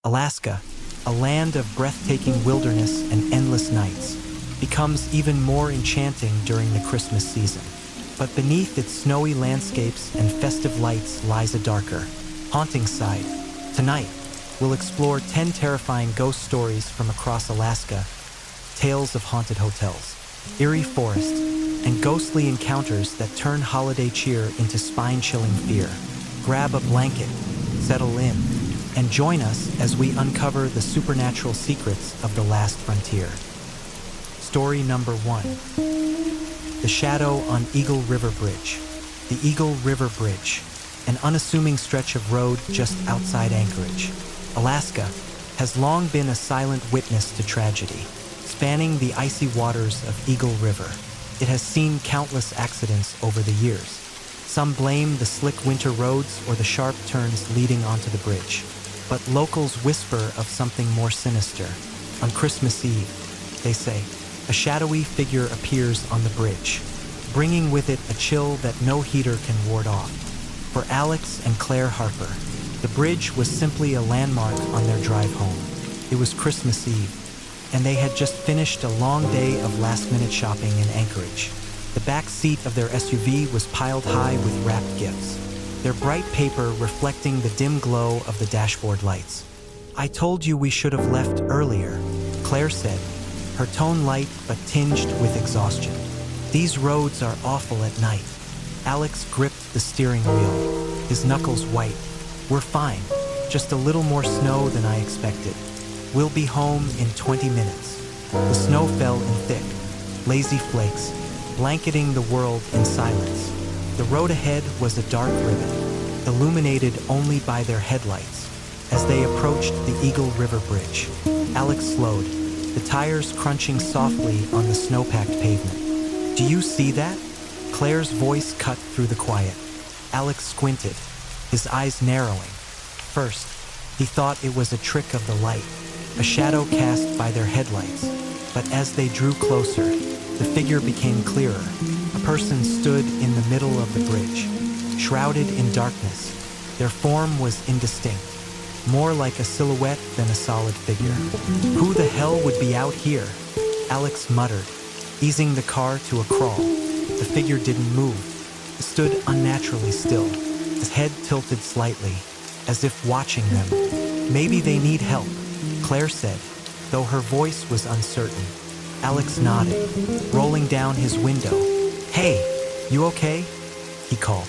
Alaska, a land of breathtaking wilderness and endless nights, becomes even more enchanting during the Christmas season. But beneath its snowy landscapes and festive lights lies a darker, haunting side. Tonight, we'll explore 10 terrifying ghost stories from across Alaska, tales of haunted hotels, eerie forests, and ghostly encounters that turn holiday cheer into spine-chilling fear. Grab a blanket, settle in, and join us as we uncover the supernatural secrets of the last frontier. Story number 1. The Shadow on Eagle River Bridge. The Eagle River Bridge, an unassuming stretch of road just outside Anchorage, Alaska, has long been a silent witness to tragedy. Spanning the icy waters of Eagle River, it has seen countless accidents over the years. Some blame the slick winter roads or the sharp turns leading onto the bridge. But locals whisper of something more sinister. On Christmas Eve, they say, a shadowy figure appears on the bridge, bringing with it a chill that no heater can ward off. For Alex and Claire Harper, the bridge was simply a landmark on their drive home. It was Christmas Eve, and they had just finished a long day of last-minute shopping in Anchorage. The back seat of their SUV was piled high with wrapped gifts, their bright paper reflecting the dim glow of the dashboard lights. "I told you we should have left earlier," Claire said, her tone light but tinged with exhaustion. "These roads are awful at night." Alex gripped the steering wheel, his knuckles white. "We're fine, just a little more snow than I expected. We'll be home in 20 minutes. The snow fell in thick, lazy flakes, blanketing the world in silence. The road ahead was a dark ribbon, illuminated only by their headlights. As they approached the Eagle River Bridge, Alex slowed, the tires crunching softly on the snow-packed pavement. "Do you see that?" Claire's voice cut through the quiet. Alex squinted, his eyes narrowing. First, he thought it was a trick of the light, a shadow cast by their headlights. But as they drew closer, the figure became clearer. A person stood in the middle of the bridge, shrouded in darkness. Their form was indistinct, more like a silhouette than a solid figure. "Who the hell would be out here?" Alex muttered, easing the car to a crawl. The figure didn't move. It stood unnaturally still, his head tilted slightly, as if watching them. "Maybe they need help," Claire said, though her voice was uncertain. Alex nodded, rolling down his window. "Hey, you okay?" he called.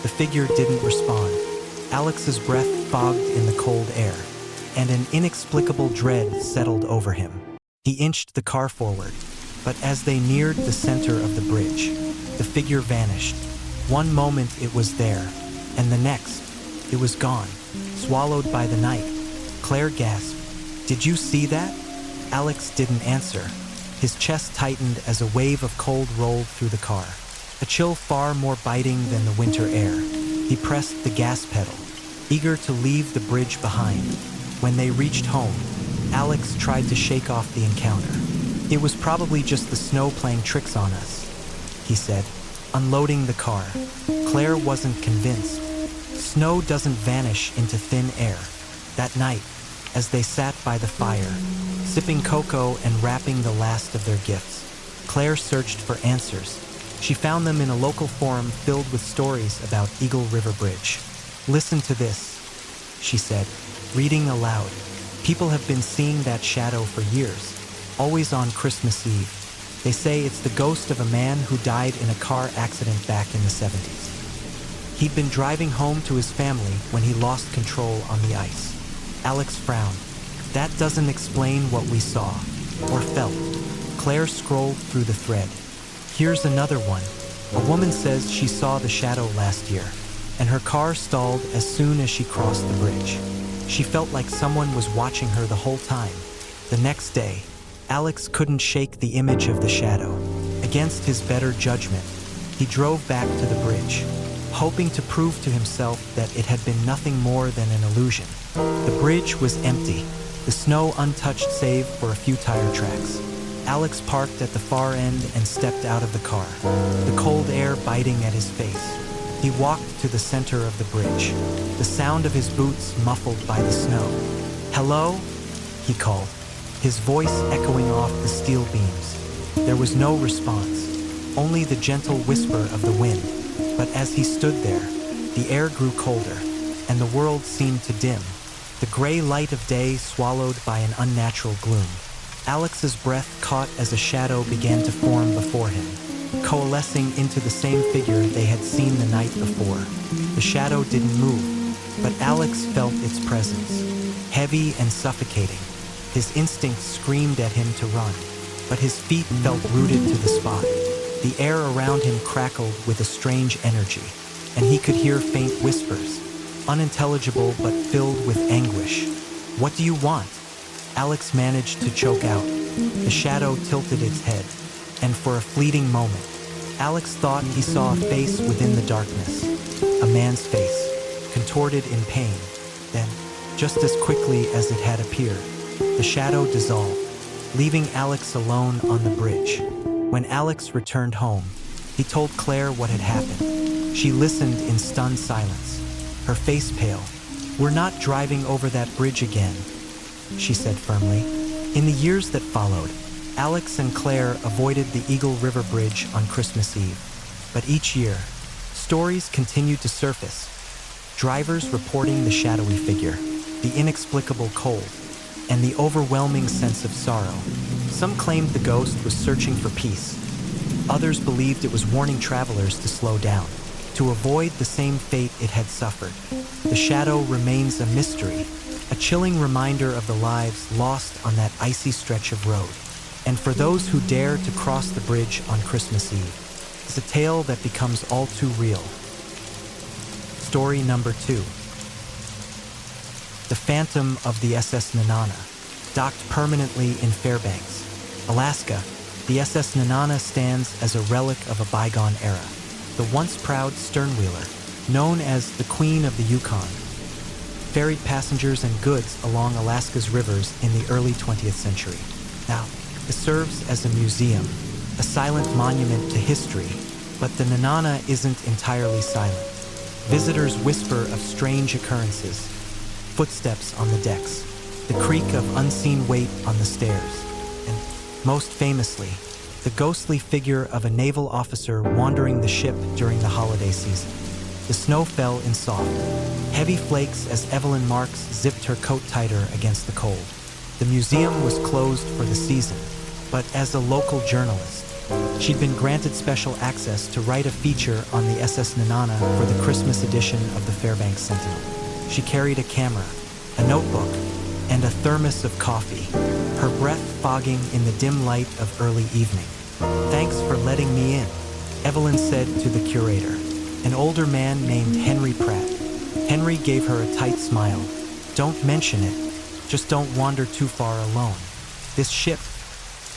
The figure didn't respond. Alex's breath fogged in the cold air, and an inexplicable dread settled over him. He inched the car forward, but as they neared the center of the bridge, the figure vanished. One moment it was there, and the next, it was gone, swallowed by the night. Claire gasped, "Did you see that?" Alex didn't answer. His chest tightened as a wave of cold rolled through the car, a chill far more biting than the winter air. He pressed the gas pedal, eager to leave the bridge behind. When they reached home, Alex tried to shake off the encounter. "It was probably just the snow playing tricks on us," he said, unloading the car. Claire wasn't convinced. Snow doesn't vanish into thin air. That night, as they sat by the fire, sipping cocoa and wrapping the last of their gifts, Claire searched for answers. She found them in a local forum filled with stories about Eagle River Bridge. "Listen to this," she said, reading aloud. "People have been seeing that shadow for years, always on Christmas Eve. They say it's the ghost of a man who died in a car accident back in the 70s. He'd been driving home to his family when he lost control on the ice." Alex frowned. "That doesn't explain what we saw, or felt." Claire scrolled through the thread. "Here's another one. A woman says she saw the shadow last year, and her car stalled as soon as she crossed the bridge. She felt like someone was watching her the whole time." The next day, Alex couldn't shake the image of the shadow. Against his better judgment, he drove back to the bridge, hoping to prove to himself that it had been nothing more than an illusion. The bridge was empty, the snow untouched save for a few tire tracks. Alex parked at the far end and stepped out of the car, the cold air biting at his face. He walked to the center of the bridge, the sound of his boots muffled by the snow. "Hello?" he called, his voice echoing off the steel beams. There was no response, only the gentle whisper of the wind. But as he stood there, the air grew colder, and the world seemed to dim, the gray light of day swallowed by an unnatural gloom. Alex's breath caught as a shadow began to form before him, coalescing into the same figure they had seen the night before. The shadow didn't move, but Alex felt its presence, heavy and suffocating. His instincts screamed at him to run, but his feet felt rooted to the spot. The air around him crackled with a strange energy, and he could hear faint whispers, unintelligible but filled with anguish. "What do you want?" Alex managed to choke out. The shadow tilted its head, and for a fleeting moment, Alex thought he saw a face within the darkness, a man's face, contorted in pain. Then, just as quickly as it had appeared, the shadow dissolved, leaving Alex alone on the bridge. When Alex returned home, he told Claire what had happened. She listened in stunned silence, her face pale. "We're not driving over that bridge again," she said firmly. In the years that followed, Alex and Claire avoided the Eagle River Bridge on Christmas Eve. But each year, stories continued to surface. Drivers reporting the shadowy figure, the inexplicable cold, and the overwhelming sense of sorrow. Some claimed the ghost was searching for peace. Others believed it was warning travelers to slow down, to avoid the same fate it had suffered. The shadow remains a mystery, a chilling reminder of the lives lost on that icy stretch of road. And for those who dare to cross the bridge on Christmas Eve, it's a tale that becomes all too real. Story number 2. The Phantom of the SS Nenana. Docked permanently in Fairbanks, Alaska, the SS Nenana stands as a relic of a bygone era. The once proud sternwheeler, known as the Queen of the Yukon, ferried passengers and goods along Alaska's rivers in the early 20th century. Now, it serves as a museum, a silent monument to history, but the Nenana isn't entirely silent. Visitors whisper of strange occurrences, footsteps on the decks, the creak of unseen weight on the stairs, and, most famously, the ghostly figure of a naval officer wandering the ship during the holiday season. The snow fell in soft, heavy flakes as Evelyn Marks zipped her coat tighter against the cold. The museum was closed for the season, but as a local journalist, she'd been granted special access to write a feature on the SS Nenana for the Christmas edition of the Fairbanks Sentinel. She carried a camera, a notebook, and a thermos of coffee, her breath fogging in the dim light of early evening. "Thanks for letting me in," Evelyn said to the curator, an older man named Henry Pratt. Henry gave her a tight smile. "Don't mention it. Just don't wander too far alone. This ship,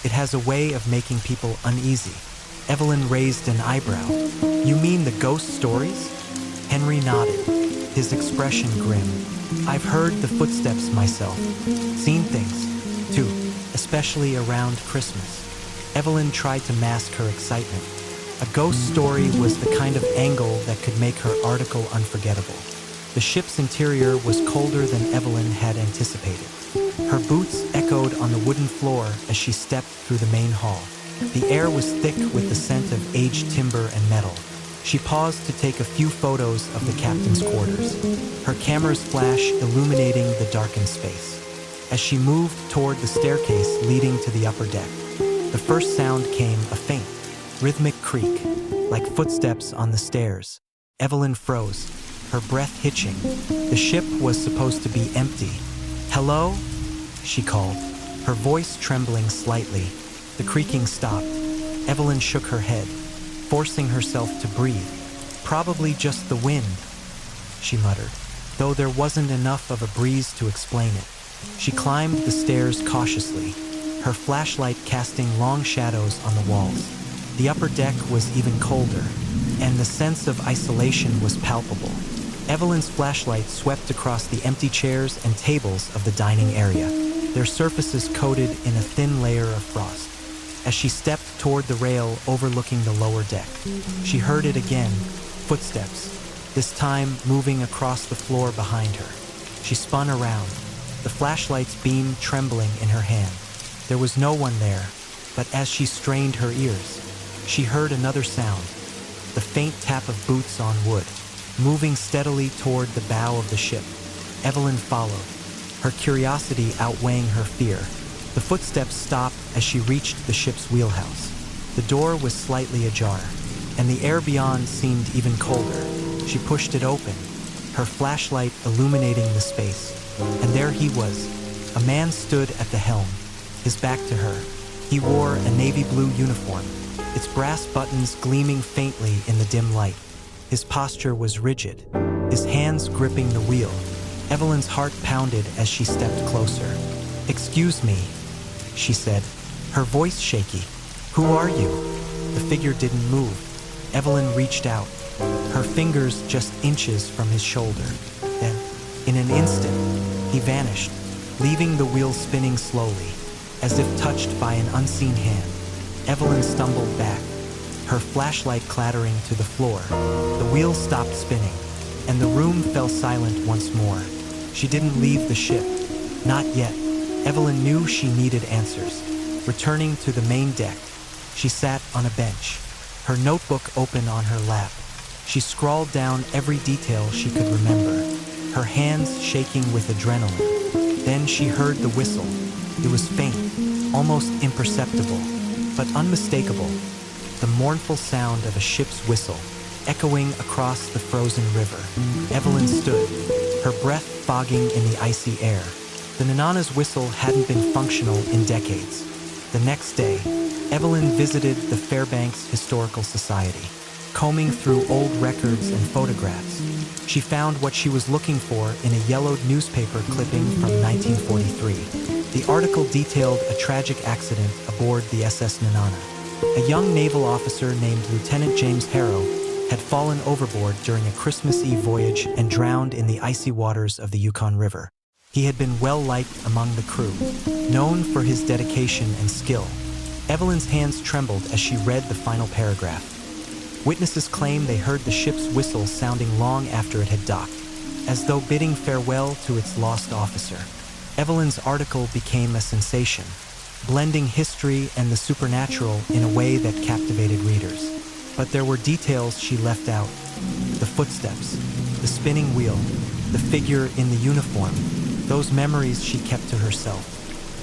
it has a way of making people uneasy." Evelyn raised an eyebrow. "You mean the ghost stories?" Henry nodded, his expression grim. "I've heard the footsteps myself, seen things, too, especially around Christmas." Evelyn tried to mask her excitement. A ghost story was the kind of angle that could make her article unforgettable. The ship's interior was colder than Evelyn had anticipated. Her boots echoed on the wooden floor as she stepped through the main hall. The air was thick with the scent of aged timber and metal. She paused to take a few photos of the captain's quarters, her camera's flash illuminating the darkened space. As she moved toward the staircase leading to the upper deck, the first sound came a faint, rhythmic creak, like footsteps on the stairs. Evelyn froze, her breath hitching. The ship was supposed to be empty. "Hello?" she called, her voice trembling slightly. The creaking stopped. Evelyn shook her head, forcing herself to breathe. "Probably just the wind," she muttered, though there wasn't enough of a breeze to explain it. She climbed the stairs cautiously, her flashlight casting long shadows on the walls. The upper deck was even colder, and the sense of isolation was palpable. Evelyn's flashlight swept across the empty chairs and tables of the dining area, their surfaces coated in a thin layer of frost. As she stepped toward the rail overlooking the lower deck, she heard it again, footsteps, this time moving across the floor behind her. She spun around, the flashlight's beam trembling in her hand. There was no one there, but as she strained her ears, she heard another sound, the faint tap of boots on wood, moving steadily toward the bow of the ship. Evelyn followed, her curiosity outweighing her fear. The footsteps stopped as she reached the ship's wheelhouse. The door was slightly ajar, and the air beyond seemed even colder. She pushed it open, her flashlight illuminating the space, and there he was. A man stood at the helm, his back to her. He wore a navy blue uniform, its brass buttons gleaming faintly in the dim light. His posture was rigid, his hands gripping the wheel. Evelyn's heart pounded as she stepped closer. "Excuse me," she said, her voice shaky. "Who are you?" The figure didn't move. Evelyn reached out, her fingers just inches from his shoulder. Then, in an instant, he vanished, leaving the wheel spinning slowly, as if touched by an unseen hand. Evelyn stumbled back, her flashlight clattering to the floor. The wheel stopped spinning, and the room fell silent once more. She didn't leave the ship. Not yet. Evelyn knew she needed answers. Returning to the main deck, she sat on a bench, her notebook open on her lap. She scrawled down every detail she could remember, her hands shaking with adrenaline. Then she heard the whistle. It was faint, almost imperceptible, but unmistakable. The mournful sound of a ship's whistle, echoing across the frozen river. Evelyn stood, her breath fogging in the icy air. The Nenana's whistle hadn't been functional in decades. The next day, Evelyn visited the Fairbanks Historical Society. Combing through old records and photographs, she found what she was looking for in a yellowed newspaper clipping from 1943. The article detailed a tragic accident aboard the SS Nenana. A young naval officer named Lieutenant James Harrow had fallen overboard during a Christmas Eve voyage and drowned in the icy waters of the Yukon River. He had been well-liked among the crew, known for his dedication and skill. Evelyn's hands trembled as she read the final paragraph. Witnesses claim they heard the ship's whistle sounding long after it had docked, as though bidding farewell to its lost officer. Evelyn's article became a sensation, blending history and the supernatural in a way that captivated readers. But there were details she left out. The footsteps, the spinning wheel, the figure in the uniform. Those memories she kept to herself,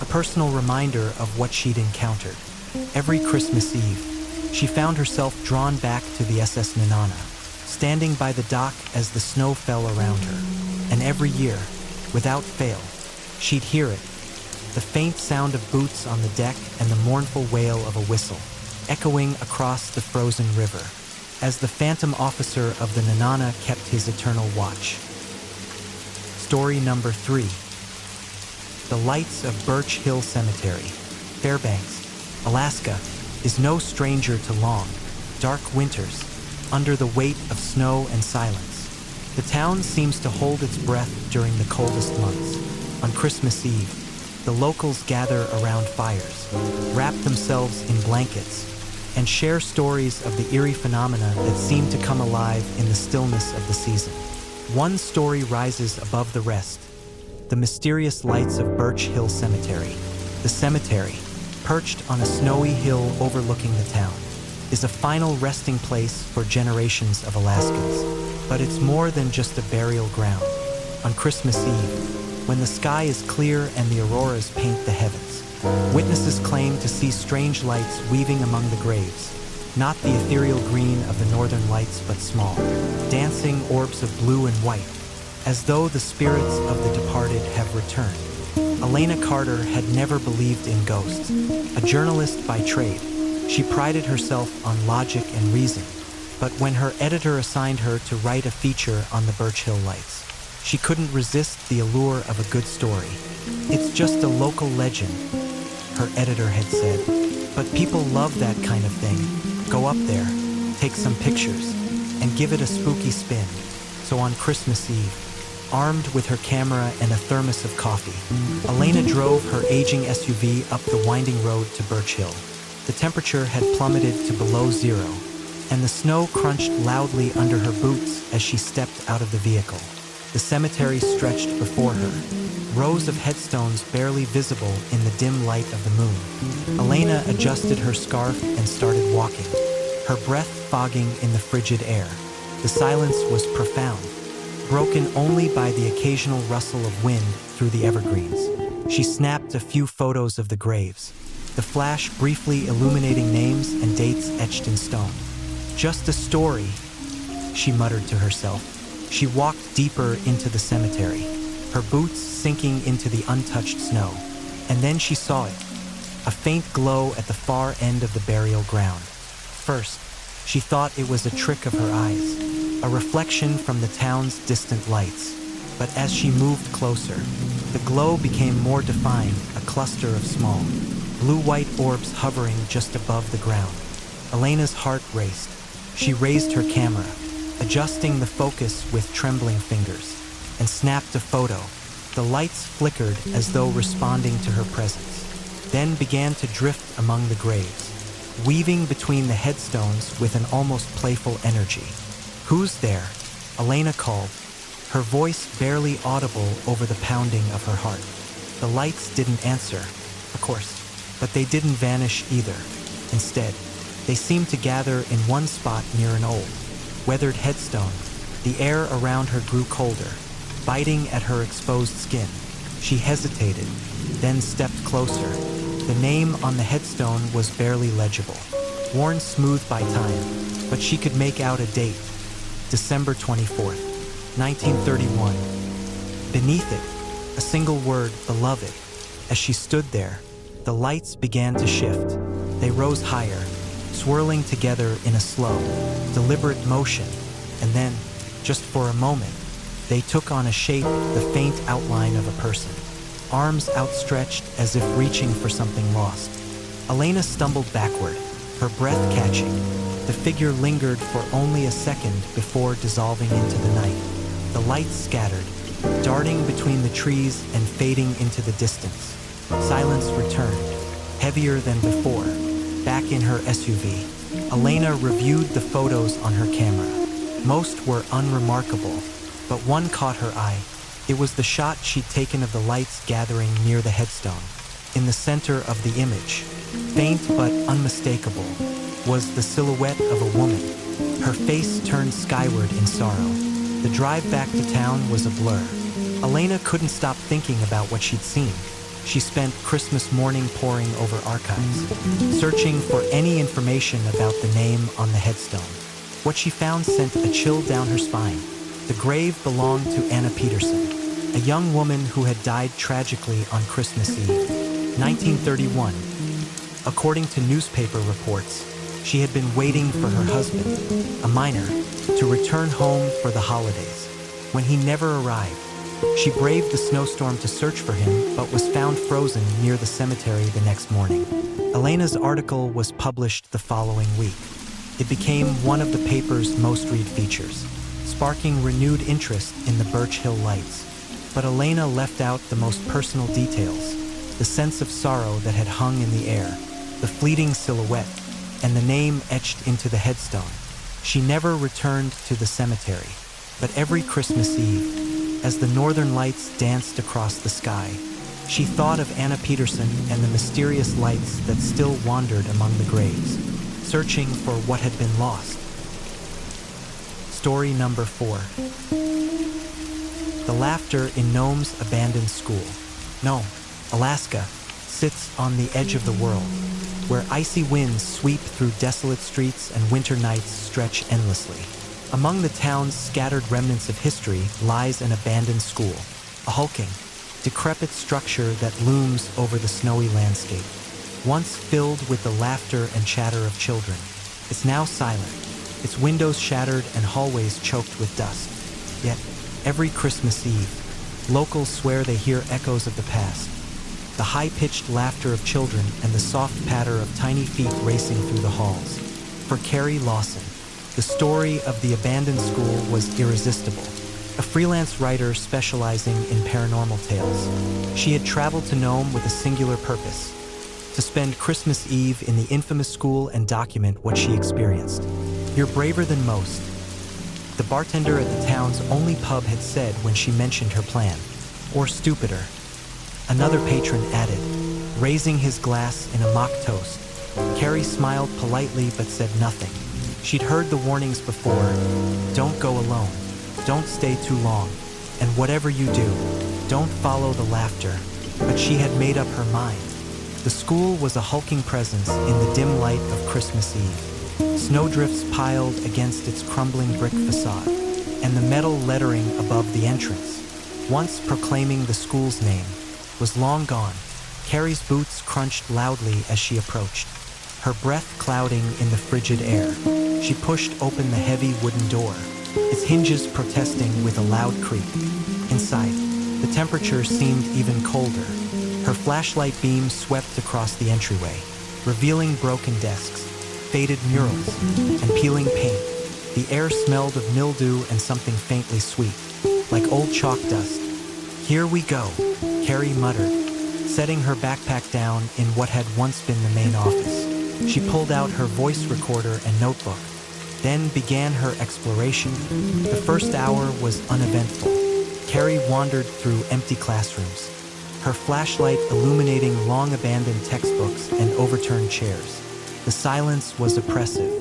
a personal reminder of what she'd encountered. Every Christmas Eve, she found herself drawn back to the SS Nenana, standing by the dock as the snow fell around her. And every year, without fail, she'd hear it, the faint sound of boots on the deck and the mournful wail of a whistle, echoing across the frozen river, as the phantom officer of the Nenana kept his eternal watch. Story number 3. The lights of Birch Hill Cemetery, Fairbanks, Alaska, is no stranger to long, dark winters, under the weight of snow and silence. The town seems to hold its breath during the coldest months. On Christmas Eve, the locals gather around fires, wrap themselves in blankets, and share stories of the eerie phenomena that seem to come alive in the stillness of the season. One story rises above the rest, the mysterious lights of Birch Hill Cemetery. The cemetery, perched on a snowy hill overlooking the town, is a final resting place for generations of Alaskans. But it's more than just a burial ground. On Christmas Eve, when the sky is clear and the auroras paint the heavens, witnesses claim to see strange lights weaving among the graves. Not the ethereal green of the northern lights, but small, dancing orbs of blue and white, as though the spirits of the departed have returned. Elena Carter had never believed in ghosts. A journalist by trade, she prided herself on logic and reason. But when her editor assigned her to write a feature on the Birch Hill lights, she couldn't resist the allure of a good story. "It's just a local legend," her editor had said. "But people love that kind of thing. Go up there, take some pictures, and give it a spooky spin." So on Christmas Eve, armed with her camera and a thermos of coffee, Elena drove her aging SUV up the winding road to Birch Hill. The temperature had plummeted to below zero, and the snow crunched loudly under her boots as she stepped out of the vehicle. The cemetery stretched before her, rows of headstones barely visible in the dim light of the moon. Elena adjusted her scarf and started walking, her breath fogging in the frigid air. The silence was profound, broken only by the occasional rustle of wind through the evergreens. She snapped a few photos of the graves, the flash briefly illuminating names and dates etched in stone. "Just a story," she muttered to herself. She walked deeper into the cemetery, her boots sinking into the untouched snow. And then she saw it, a faint glow at the far end of the burial ground. First, she thought it was a trick of her eyes, a reflection from the town's distant lights. But as she moved closer, the glow became more defined, a cluster of small, blue-white orbs hovering just above the ground. Elena's heart raced. She raised her camera, adjusting the focus with trembling fingers, and snapped a photo. The lights flickered as though responding to her presence, then began to drift among the graves, weaving between the headstones with an almost playful energy. "Who's there?" Elena called, her voice barely audible over the pounding of her heart. The lights didn't answer, of course, but they didn't vanish either. Instead, they seemed to gather in one spot near an old, weathered headstone. The air around her grew colder, biting at her exposed skin. She hesitated, then stepped closer. The name on the headstone was barely legible, worn smooth by time, but she could make out a date: December 24th, 1931. Beneath it, a single word, "beloved." As she stood there, the lights began to shift. They rose higher, swirling together in a slow, deliberate motion, and then, just for a moment, they took on a shape, the faint outline of a person, arms outstretched as if reaching for something lost. Elena stumbled backward, her breath catching. The figure lingered for only a second before dissolving into the night. The lights scattered, darting between the trees and fading into the distance. Silence returned, heavier than before. Back in her SUV, Elena reviewed the photos on her camera. Most were unremarkable, but one caught her eye. It was the shot she'd taken of the lights gathering near the headstone. In the center of the image, faint but unmistakable, was the silhouette of a woman, her face turned skyward in sorrow. The drive back to town was a blur. Elena couldn't stop thinking about what she'd seen. She spent Christmas morning poring over archives, searching for any information about the name on the headstone. What she found sent a chill down her spine. The grave belonged to Anna Peterson, a young woman who had died tragically on Christmas Eve, 1931. According to newspaper reports, she had been waiting for her husband, a miner, to return home for the holidays. When he never arrived, she braved the snowstorm to search for him, but was found frozen near the cemetery the next morning. Elena's article was published the following week. It became one of the paper's most-read features, sparking renewed interest in the Birch Hill lights. But Elena left out the most personal details, the sense of sorrow that had hung in the air, the fleeting silhouette, and the name etched into the headstone. She never returned to the cemetery, but every Christmas Eve, as the northern lights danced across the sky, she thought of Anna Peterson and the mysterious lights that still wandered among the graves, searching for what had been lost. Story number 4. The laughter in Nome's abandoned school. Nome, Alaska, sits on the edge of the world, where icy winds sweep through desolate streets and winter nights stretch endlessly. Among the town's scattered remnants of history lies an abandoned school, a hulking, decrepit structure that looms over the snowy landscape. Once filled with the laughter and chatter of children, it's now silent, its windows shattered and hallways choked with dust. Yet, every Christmas Eve, locals swear they hear echoes of the past, the high-pitched laughter of children and the soft patter of tiny feet racing through the halls. For Carrie Lawson, the story of the abandoned school was irresistible. A freelance writer specializing in paranormal tales, she had traveled to Nome with a singular purpose: to spend Christmas Eve in the infamous school and document what she experienced. "You're braver than most," the bartender at the town's only pub had said when she mentioned her plan. Or stupider. Another patron added, raising his glass in a mock toast. Carrie smiled politely but said nothing. She'd heard the warnings before. Don't go alone. Don't stay too long. And whatever you do, don't follow the laughter. But she had made up her mind. The school was a hulking presence in the dim light of Christmas Eve. Snowdrifts piled against its crumbling brick facade, and the metal lettering above the entrance, once proclaiming the school's name, was long gone. Carrie's boots crunched loudly as she approached, her breath clouding in the frigid air. She pushed open the heavy wooden door, its hinges protesting with a loud creak. Inside, the temperature seemed even colder. Her flashlight beam swept across the entryway, revealing broken desks, faded murals, and peeling paint. The air smelled of mildew and something faintly sweet, like old chalk dust. Here we go, Carrie muttered, setting her backpack down in what had once been the main office. She pulled out her voice recorder and notebook, then began her exploration. The first hour was uneventful. Carrie wandered through empty classrooms, her flashlight illuminating long-abandoned textbooks and overturned chairs. The silence was oppressive,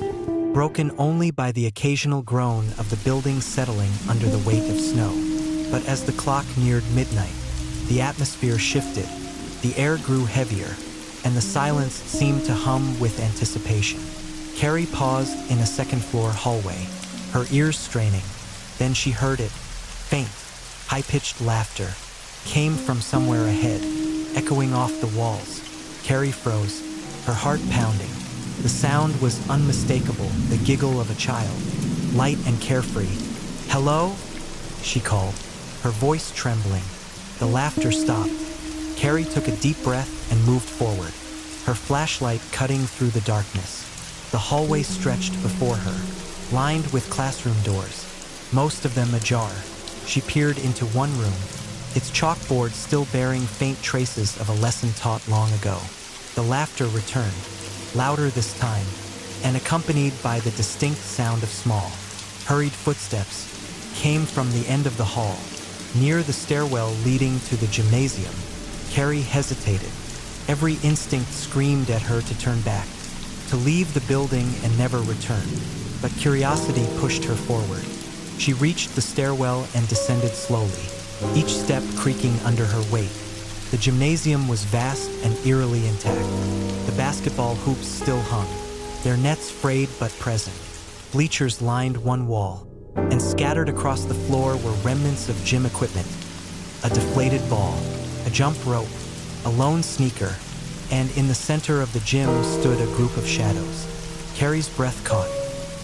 broken only by the occasional groan of the building settling under the weight of snow. But as the clock neared midnight, the atmosphere shifted, the air grew heavier, and the silence seemed to hum with anticipation. Carrie paused in a second-floor hallway, her ears straining. Then she heard it, faint, high-pitched laughter, came from somewhere ahead, echoing off the walls. Carrie froze, her heart pounding. The sound was unmistakable, the giggle of a child, light and carefree. "Hello?" she called, her voice trembling. The laughter stopped. Carrie took a deep breath and moved forward, her flashlight cutting through the darkness. The hallway stretched before her, lined with classroom doors, most of them ajar. She peered into one room, its chalkboard still bearing faint traces of a lesson taught long ago. The laughter returned, louder this time, and accompanied by the distinct sound of small, hurried footsteps, came from the end of the hall, near the stairwell leading to the gymnasium. Carrie hesitated. Every instinct screamed at her to turn back, to leave the building and never return. But curiosity pushed her forward. She reached the stairwell and descended slowly, each step creaking under her weight. The gymnasium was vast and eerily intact. The basketball hoops still hung, their nets frayed but present. Bleachers lined one wall, and scattered across the floor were remnants of gym equipment. A deflated ball, a jump rope, a lone sneaker, and in the center of the gym stood a group of shadows. Carrie's breath caught,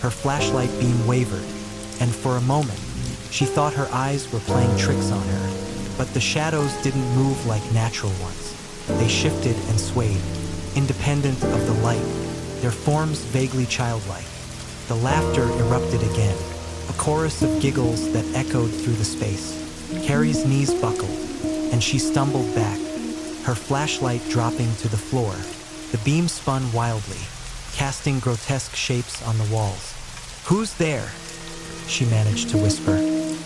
her flashlight beam wavered, and for a moment, she thought her eyes were playing tricks on her. But the shadows didn't move like natural ones. They shifted and swayed, independent of the light, their forms vaguely childlike. The laughter erupted again, a chorus of giggles that echoed through the space. Carrie's knees buckled, and she stumbled back, her flashlight dropping to the floor. The beam spun wildly, casting grotesque shapes on the walls. "Who's there?" she managed to whisper.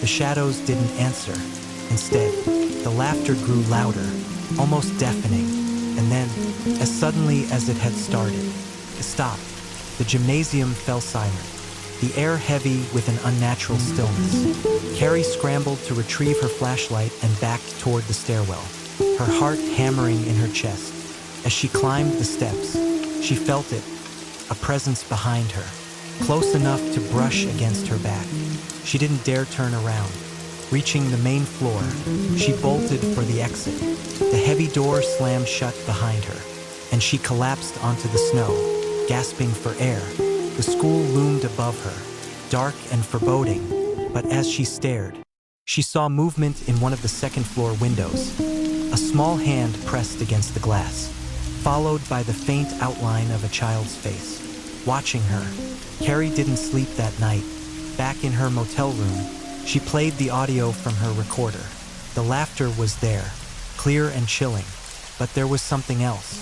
The shadows didn't answer. Instead, the laughter grew louder, almost deafening, and then, as suddenly as it had started, it stopped. The gymnasium fell silent, the air heavy with an unnatural stillness. Carrie scrambled to retrieve her flashlight and backed toward the stairwell, her heart hammering in her chest. As she climbed the steps, she felt it, a presence behind her, close enough to brush against her back. She didn't dare turn around. Reaching the main floor, she bolted for the exit. The heavy door slammed shut behind her, and she collapsed onto the snow, gasping for air. The school loomed above her, dark and foreboding, but as she stared, she saw movement in one of the second-floor windows. A small hand pressed against the glass, followed by the faint outline of a child's face. Watching her, Carrie didn't sleep that night. Back in her motel room, she played the audio from her recorder. The laughter was there, clear and chilling, but there was something else.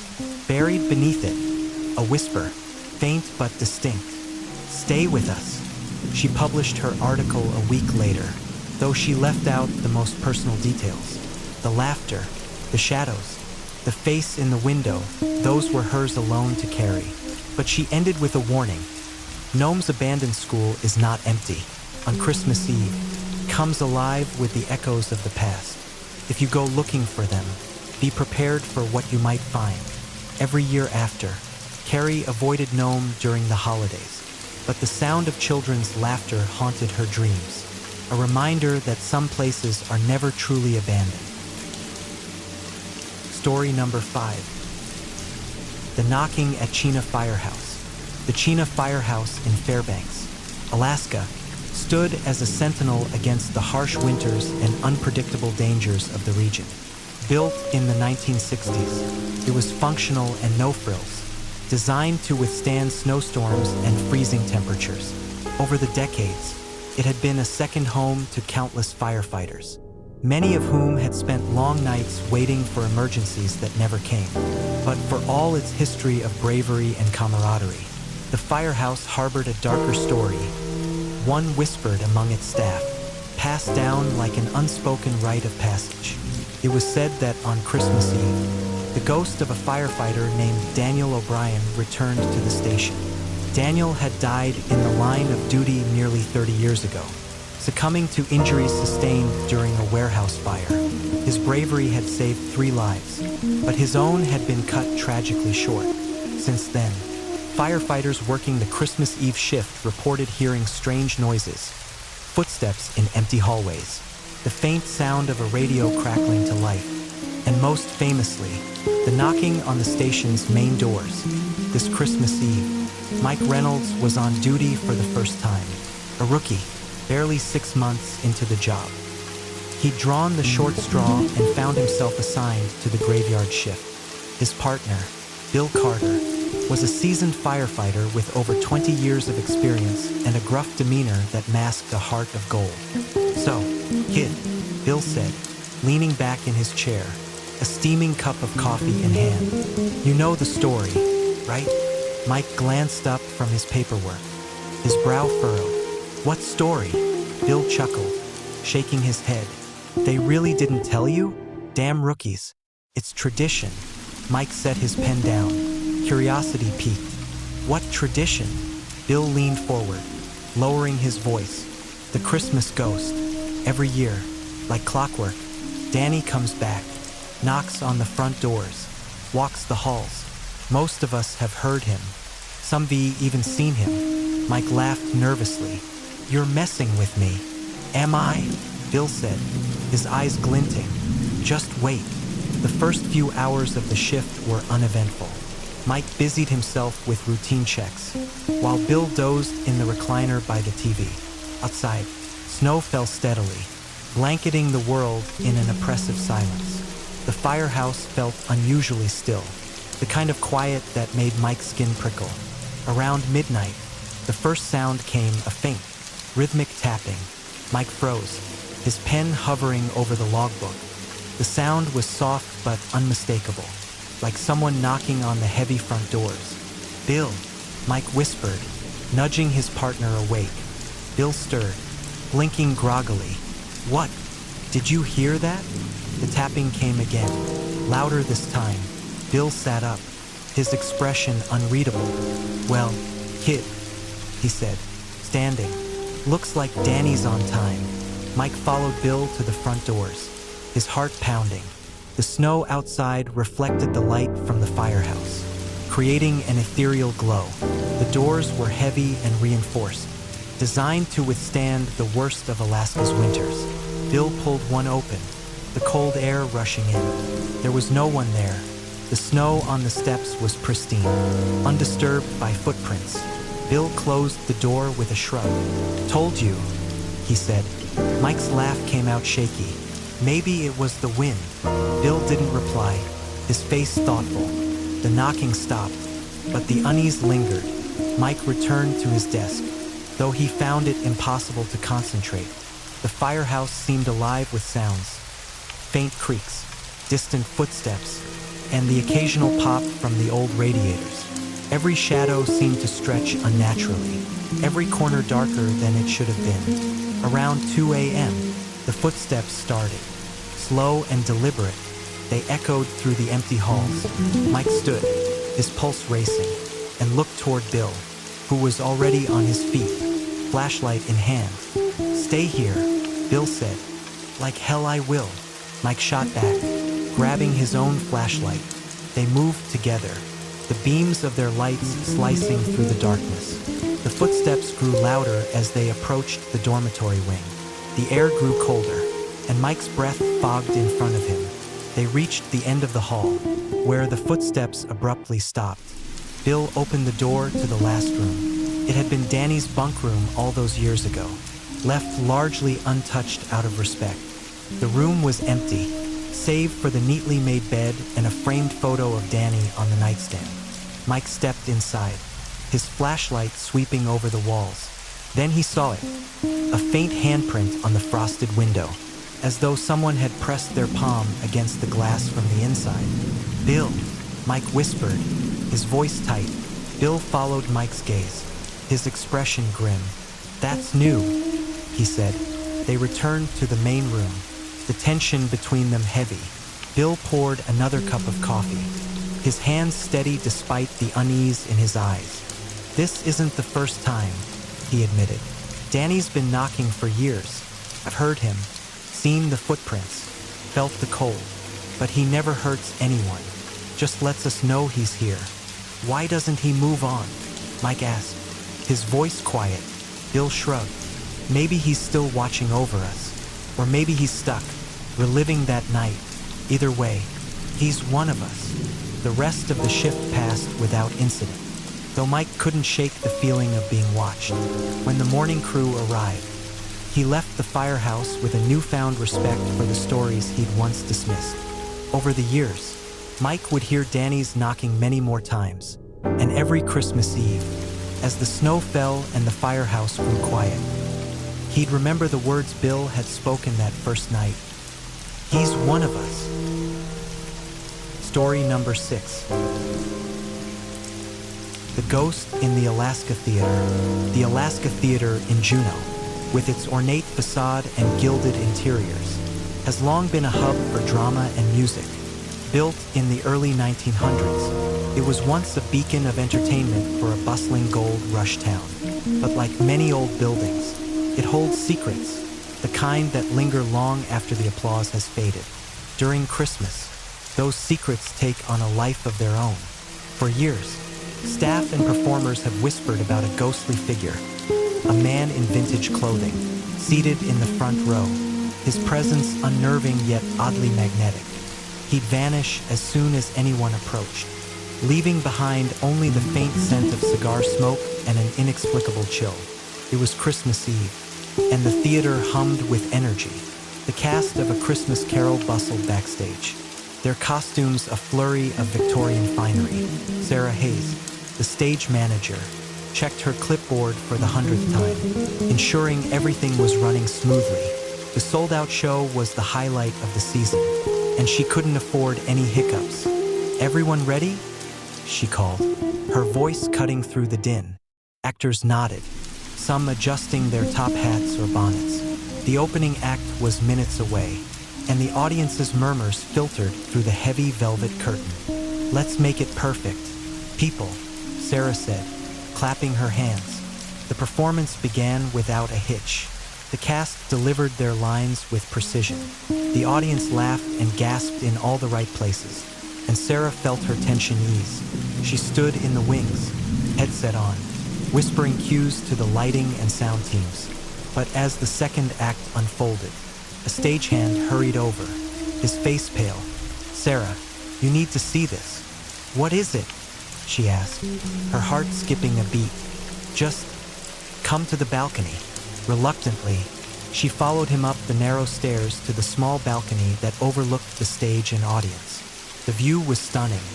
Buried beneath it, a whisper, faint but distinct. "Stay with us. She published her article a week later, though she left out the most personal details. The laughter, the shadows, the face in the window, those were hers alone to carry. But she ended with a warning. Nome's abandoned school is not empty. On Christmas Eve, it comes alive with the echoes of the past. If you go looking for them, be prepared for what you might find. Every year after, Carrie avoided Nome during the holidays, but the sound of children's laughter haunted her dreams, a reminder that some places are never truly abandoned. Story number 5. The Knocking at Chena Firehouse. The Chena Firehouse in Fairbanks, Alaska, stood as a sentinel against the harsh winters and unpredictable dangers of the region. Built in the 1960s, it was functional and no-frills, designed to withstand snowstorms and freezing temperatures. Over the decades, it had been a second home to countless firefighters, many of whom had spent long nights waiting for emergencies that never came. But for all its history of bravery and camaraderie, the firehouse harbored a darker story, one whispered among its staff, passed down like an unspoken rite of passage. It was said that on Christmas Eve, the ghost of a firefighter named Daniel O'Brien returned to the station. Daniel had died in the line of duty nearly 30 years ago, succumbing to injuries sustained during a warehouse fire. His bravery had saved 3 lives, but his own had been cut tragically short. Since then, firefighters working the Christmas Eve shift reported hearing strange noises, footsteps in empty hallways, the faint sound of a radio crackling to life, and most famously, the knocking on the station's main doors. This Christmas Eve, Mike Reynolds was on duty for the first time, a rookie, barely 6 months into the job. He'd drawn the short straw and found himself assigned to the graveyard shift. His partner, Bill Carter, was a seasoned firefighter with over 20 years of experience and a gruff demeanor that masked a heart of gold. "So, kid," Bill said, leaning back in his chair, a steaming cup of coffee in hand. "You know the story, right?" Mike glanced up from his paperwork, his brow furrowed. "What story?" Bill chuckled, shaking his head. "They really didn't tell you? Damn rookies. It's tradition." Mike set his pen down. Curiosity piqued. "What tradition?" Bill leaned forward, lowering his voice. "The Christmas ghost. Every year, like clockwork, Danny comes back, knocks on the front doors, walks the halls. Most of us have heard him. Some of you even seen him." Mike laughed nervously. "You're messing with me." "Am I?" Bill said, his eyes glinting. "Just wait." The first few hours of the shift were uneventful. Mike busied himself with routine checks, while Bill dozed in the recliner by the TV. Outside, snow fell steadily, blanketing the world in an oppressive silence. The firehouse felt unusually still, the kind of quiet that made Mike's skin prickle. Around midnight, the first sound came, a faint, rhythmic tapping. Mike froze, his pen hovering over the logbook. The sound was soft but unmistakable, like someone knocking on the heavy front doors. "Bill," Mike whispered, nudging his partner awake. Bill stirred, blinking groggily. "What? Did you hear that?" The tapping came again, louder this time. Bill sat up, his expression unreadable. "Well, kid," he said, standing. "Looks like Danny's on time." Mike followed Bill to the front doors, his heart pounding. The snow outside reflected the light from the firehouse, creating an ethereal glow. The doors were heavy and reinforced, designed to withstand the worst of Alaska's winters. Bill pulled one open, the cold air rushing in. There was no one there. The snow on the steps was pristine, undisturbed by footprints. Bill closed the door with a shrug. "Told you," he said. Mike's laugh came out shaky. "Maybe it was the wind." Bill didn't reply, his face thoughtful. The knocking stopped, but the unease lingered. Mike returned to his desk, though he found it impossible to concentrate. The firehouse seemed alive with sounds. Faint creaks, distant footsteps, and the occasional pop from the old radiators. Every shadow seemed to stretch unnaturally, every corner darker than it should have been. Around 2 a.m., the footsteps started. Slow and deliberate, they echoed through the empty halls. Mike stood, his pulse racing, and looked toward Bill, who was already on his feet, flashlight in hand. "Stay here," Bill said. "Like hell I will," Mike shot back, grabbing his own flashlight. They moved together, the beams of their lights slicing through the darkness. The footsteps grew louder as they approached the dormitory wing. The air grew colder, and Mike's breath fogged in front of him. They reached the end of the hall, where the footsteps abruptly stopped. Bill opened the door to the last room. It had been Danny's bunk room all those years ago, left largely untouched out of respect. The room was empty, save for the neatly made bed and a framed photo of Danny on the nightstand. Mike stepped inside, his flashlight sweeping over the walls. Then he saw it, a faint handprint on the frosted window, as though someone had pressed their palm against the glass from the inside. "Bill," Mike whispered, his voice tight. Bill followed Mike's gaze, his expression grim. "That's new," he said. They returned to the main room, the tension between them heavy. Bill poured another cup of coffee, his hands steady despite the unease in his eyes. "This isn't the first time," he admitted. "Danny's been knocking for years. I've heard him, seen the footprints, felt the cold, but he never hurts anyone. Just lets us know he's here." "Why doesn't he move on?" Mike asked, his voice quiet. Bill shrugged. "Maybe he's still watching over us, or maybe he's stuck, reliving that night. Either way, he's one of us." The rest of the shift passed without incident, though Mike couldn't shake the feeling of being watched. When the morning crew arrived, he left the firehouse with a newfound respect for the stories he'd once dismissed. Over the years, Mike would hear Danny's knocking many more times, and every Christmas Eve, as the snow fell and the firehouse grew quiet, he'd remember the words Bill had spoken that first night. "He's one of us." Story number 6. The Ghost in the Alaska Theater. The Alaska Theater in Juneau, with its ornate facade and gilded interiors, has long been a hub for drama and music. Built in the early 1900s, it was once a beacon of entertainment for a bustling gold rush town. But like many old buildings, it holds secrets, the kind that linger long after the applause has faded. During Christmas, those secrets take on a life of their own. For years, staff and performers have whispered about a ghostly figure, a man in vintage clothing, seated in the front row, his presence unnerving yet oddly magnetic. He'd vanish as soon as anyone approached, leaving behind only the faint scent of cigar smoke and an inexplicable chill. It was Christmas Eve, and the theater hummed with energy. The cast of A Christmas Carol bustled backstage, their costumes a flurry of Victorian finery. Sarah Hayes, the stage manager, checked her clipboard for the 100th time, ensuring everything was running smoothly. The sold-out show was the highlight of the season, and she couldn't afford any hiccups. "Everyone ready?" she called, her voice cutting through the din. Actors nodded, some adjusting their top hats or bonnets. The opening act was minutes away, and the audience's murmurs filtered through the heavy velvet curtain. "Let's make it perfect, people," Sarah said, clapping her hands. The performance began without a hitch. The cast delivered their lines with precision. The audience laughed and gasped in all the right places, and Sarah felt her tension ease. She stood in the wings, headset on, whispering cues to the lighting and sound teams. But as the second act unfolded, a stagehand hurried over, his face pale. "Sarah, you need to see this." "What is it?" she asked, her heart skipping a beat. "Just come to the balcony." Reluctantly, she followed him up the narrow stairs to the small balcony that overlooked the stage and audience. The view was stunning,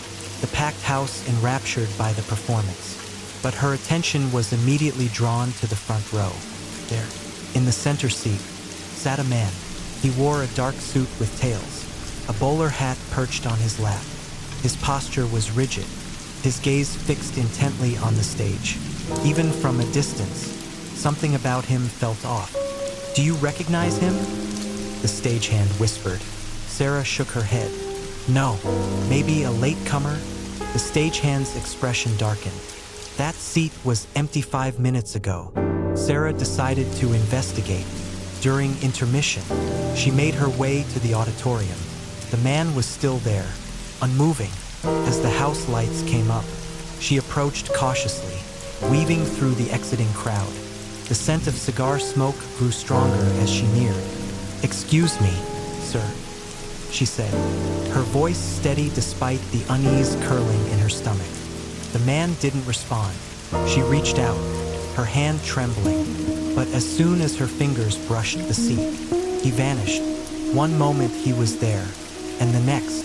the packed house enraptured by the performance. But her attention was immediately drawn to the front row. There, in the center seat, sat a man. He wore a dark suit with tails, a bowler hat perched on his lap. His posture was rigid, his gaze fixed intently on the stage. Even from a distance, something about him felt off. "Do you recognize him?" the stagehand whispered. Sarah shook her head. "No, maybe a latecomer?" The stagehand's expression darkened. "That seat was empty 5 minutes ago." Sarah decided to investigate. During intermission, she made her way to the auditorium. The man was still there, unmoving. As the house lights came up, she approached cautiously, weaving through the exiting crowd. The scent of cigar smoke grew stronger as she neared. "Excuse me, sir," she said, her voice steady despite the unease curling in her stomach. The man didn't respond. She reached out, her hand trembling, but as soon as her fingers brushed the seat, he vanished. One moment he was there, and the next,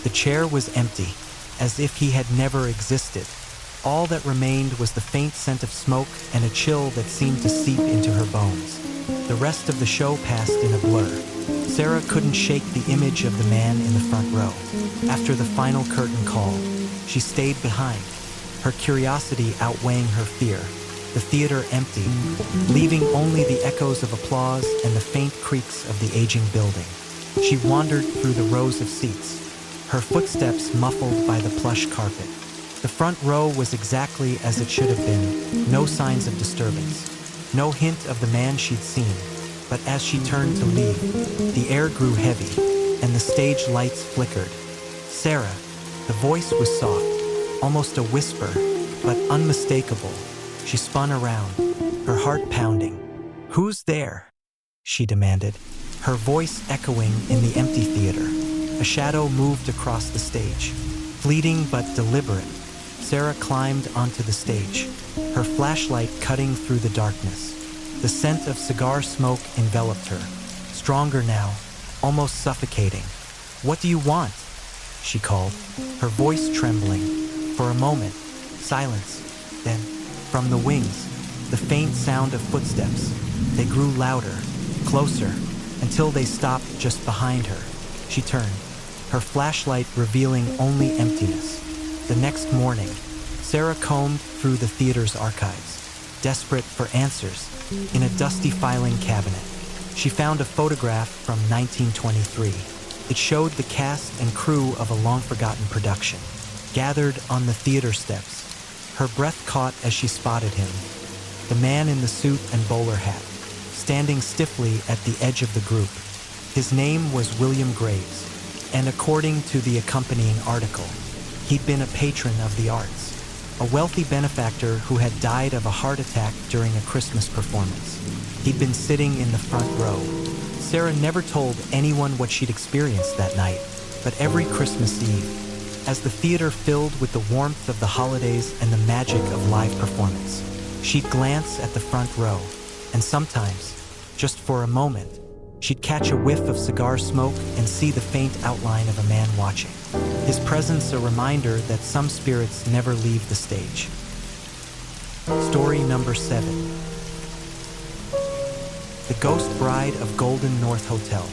the chair was empty, as if he had never existed. All that remained was the faint scent of smoke and a chill that seemed to seep into her bones. The rest of the show passed in a blur. Sarah couldn't shake the image of the man in the front row. After the final curtain call, she stayed behind, her curiosity outweighing her fear. The theater empty, leaving only the echoes of applause and the faint creaks of the aging building. She wandered through the rows of seats, her footsteps muffled by the plush carpet. The front row was exactly as it should have been, no signs of disturbance, no hint of the man she'd seen. But as she turned to leave, the air grew heavy, and the stage lights flickered. "Sarah," the voice was soft, almost a whisper, but unmistakable. She spun around, her heart pounding. "Who's there?" she demanded, her voice echoing in the empty theater. A shadow moved across the stage, fleeting but deliberate. Sarah climbed onto the stage, her flashlight cutting through the darkness. The scent of cigar smoke enveloped her, stronger now, almost suffocating. "What do you want?" she called, her voice trembling. For a moment, silence. Then, from the wings, the faint sound of footsteps. They grew louder, closer, until they stopped just behind her. She turned, her flashlight revealing only emptiness. The next morning, Sarah combed through the theater's archives, desperate for answers. In a dusty filing cabinet, she found a photograph from 1923. It showed the cast and crew of a long-forgotten production, gathered on the theater steps. Her breath caught as she spotted him, the man in the suit and bowler hat, standing stiffly at the edge of the group. His name was William Graves, and according to the accompanying article, he'd been a patron of the arts, a wealthy benefactor who had died of a heart attack during a Christmas performance. He'd been sitting in the front row. Sarah never told anyone what she'd experienced that night, but every Christmas Eve, as the theater filled with the warmth of the holidays and the magic of live performance, she'd glance at the front row, and sometimes, just for a moment, she'd catch a whiff of cigar smoke and see the faint outline of a man watching. His presence a reminder that some spirits never leave the stage. Story number 7. The Ghost Bride of Golden North Hotel.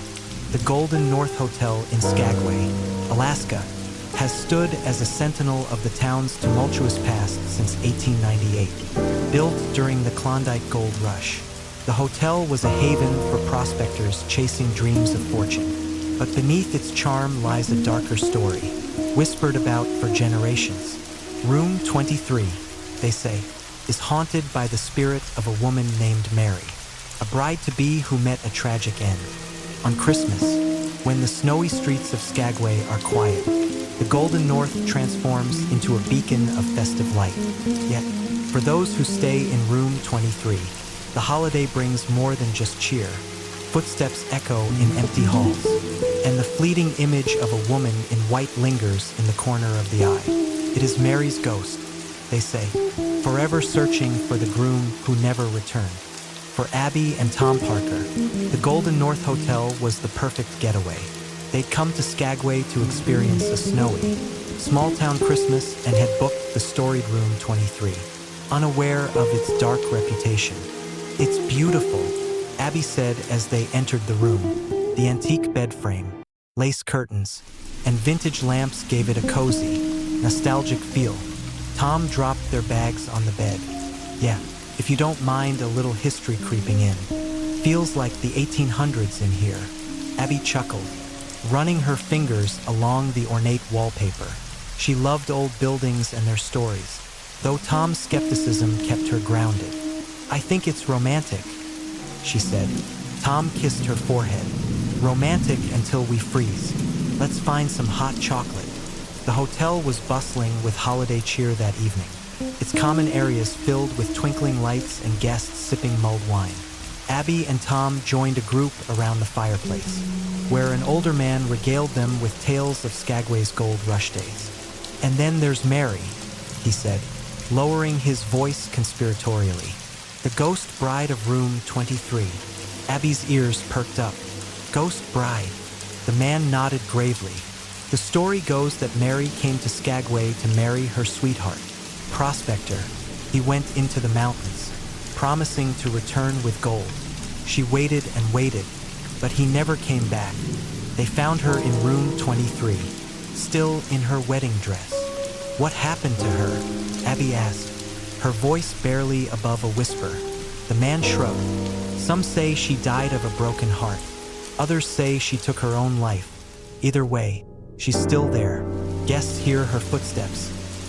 The Golden North Hotel in Skagway, Alaska, has stood as a sentinel of the town's tumultuous past since 1898. Built during the Klondike Gold Rush, the hotel was a haven for prospectors chasing dreams of fortune. But beneath its charm lies a darker story, whispered about for generations. Room 23, they say, is haunted by the spirit of a woman named Mary, a bride-to-be who met a tragic end. On Christmas, when the snowy streets of Skagway are quiet, the Golden North transforms into a beacon of festive light. Yet, for those who stay in Room 23, the holiday brings more than just cheer. Footsteps echo in empty halls, and the fleeting image of a woman in white lingers in the corner of the eye. It is Mary's ghost, they say, forever searching for the groom who never returned. For Abby and Tom Parker, the Golden North Hotel was the perfect getaway. They'd come to Skagway to experience a snowy, small-town Christmas and had booked the storied Room 23, unaware of its dark reputation. "It's beautiful," Abby said as they entered the room. The antique bed frame, lace curtains, and vintage lamps gave it a cozy, nostalgic feel. Tom dropped their bags on the bed. Yeah, if you don't mind a little history creeping in. Feels like the 1800s in here. Abby chuckled, running her fingers along the ornate wallpaper. She loved old buildings and their stories, though Tom's skepticism kept her grounded. I think it's romantic, she said. Tom kissed her forehead. Romantic until we freeze. Let's find some hot chocolate. The hotel was bustling with holiday cheer that evening, its common areas filled with twinkling lights and guests sipping mulled wine. Abby and Tom joined a group around the fireplace, where an older man regaled them with tales of Skagway's gold rush days. And then there's Mary, he said, lowering his voice conspiratorially. The ghost bride of room 23. Abby's ears perked up. Ghost bride. The man nodded gravely. The story goes that Mary came to Skagway to marry her sweetheart, Prospector. He went into the mountains, promising to return with gold. She waited and waited, but he never came back. They found her in room 23, still in her wedding dress. What happened to her? Abby asked, her voice barely above a whisper. The man shrugged. Some say she died of a broken heart. Others say she took her own life. Either way, she's still there. Guests hear her footsteps,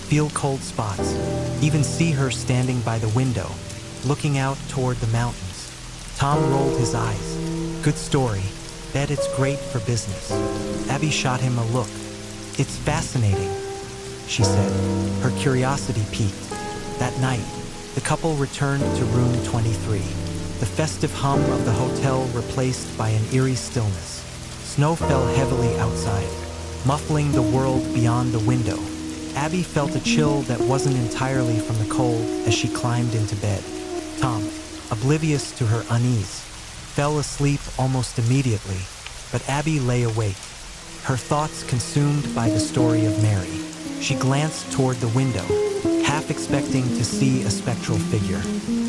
feel cold spots, even see her standing by the window, looking out toward the mountains. Tom rolled his eyes. Good story. Bet it's great for business. Abby shot him a look. It's fascinating, she said, her curiosity piqued. That night, the couple returned to room 23. The festive hum of the hotel replaced by an eerie stillness. Snow fell heavily outside, muffling the world beyond the window. Abby felt a chill that wasn't entirely from the cold as she climbed into bed. Tom, oblivious to her unease, fell asleep almost immediately, but Abby lay awake, her thoughts consumed by the story of Mary. She glanced toward the window, half expecting to see a spectral figure.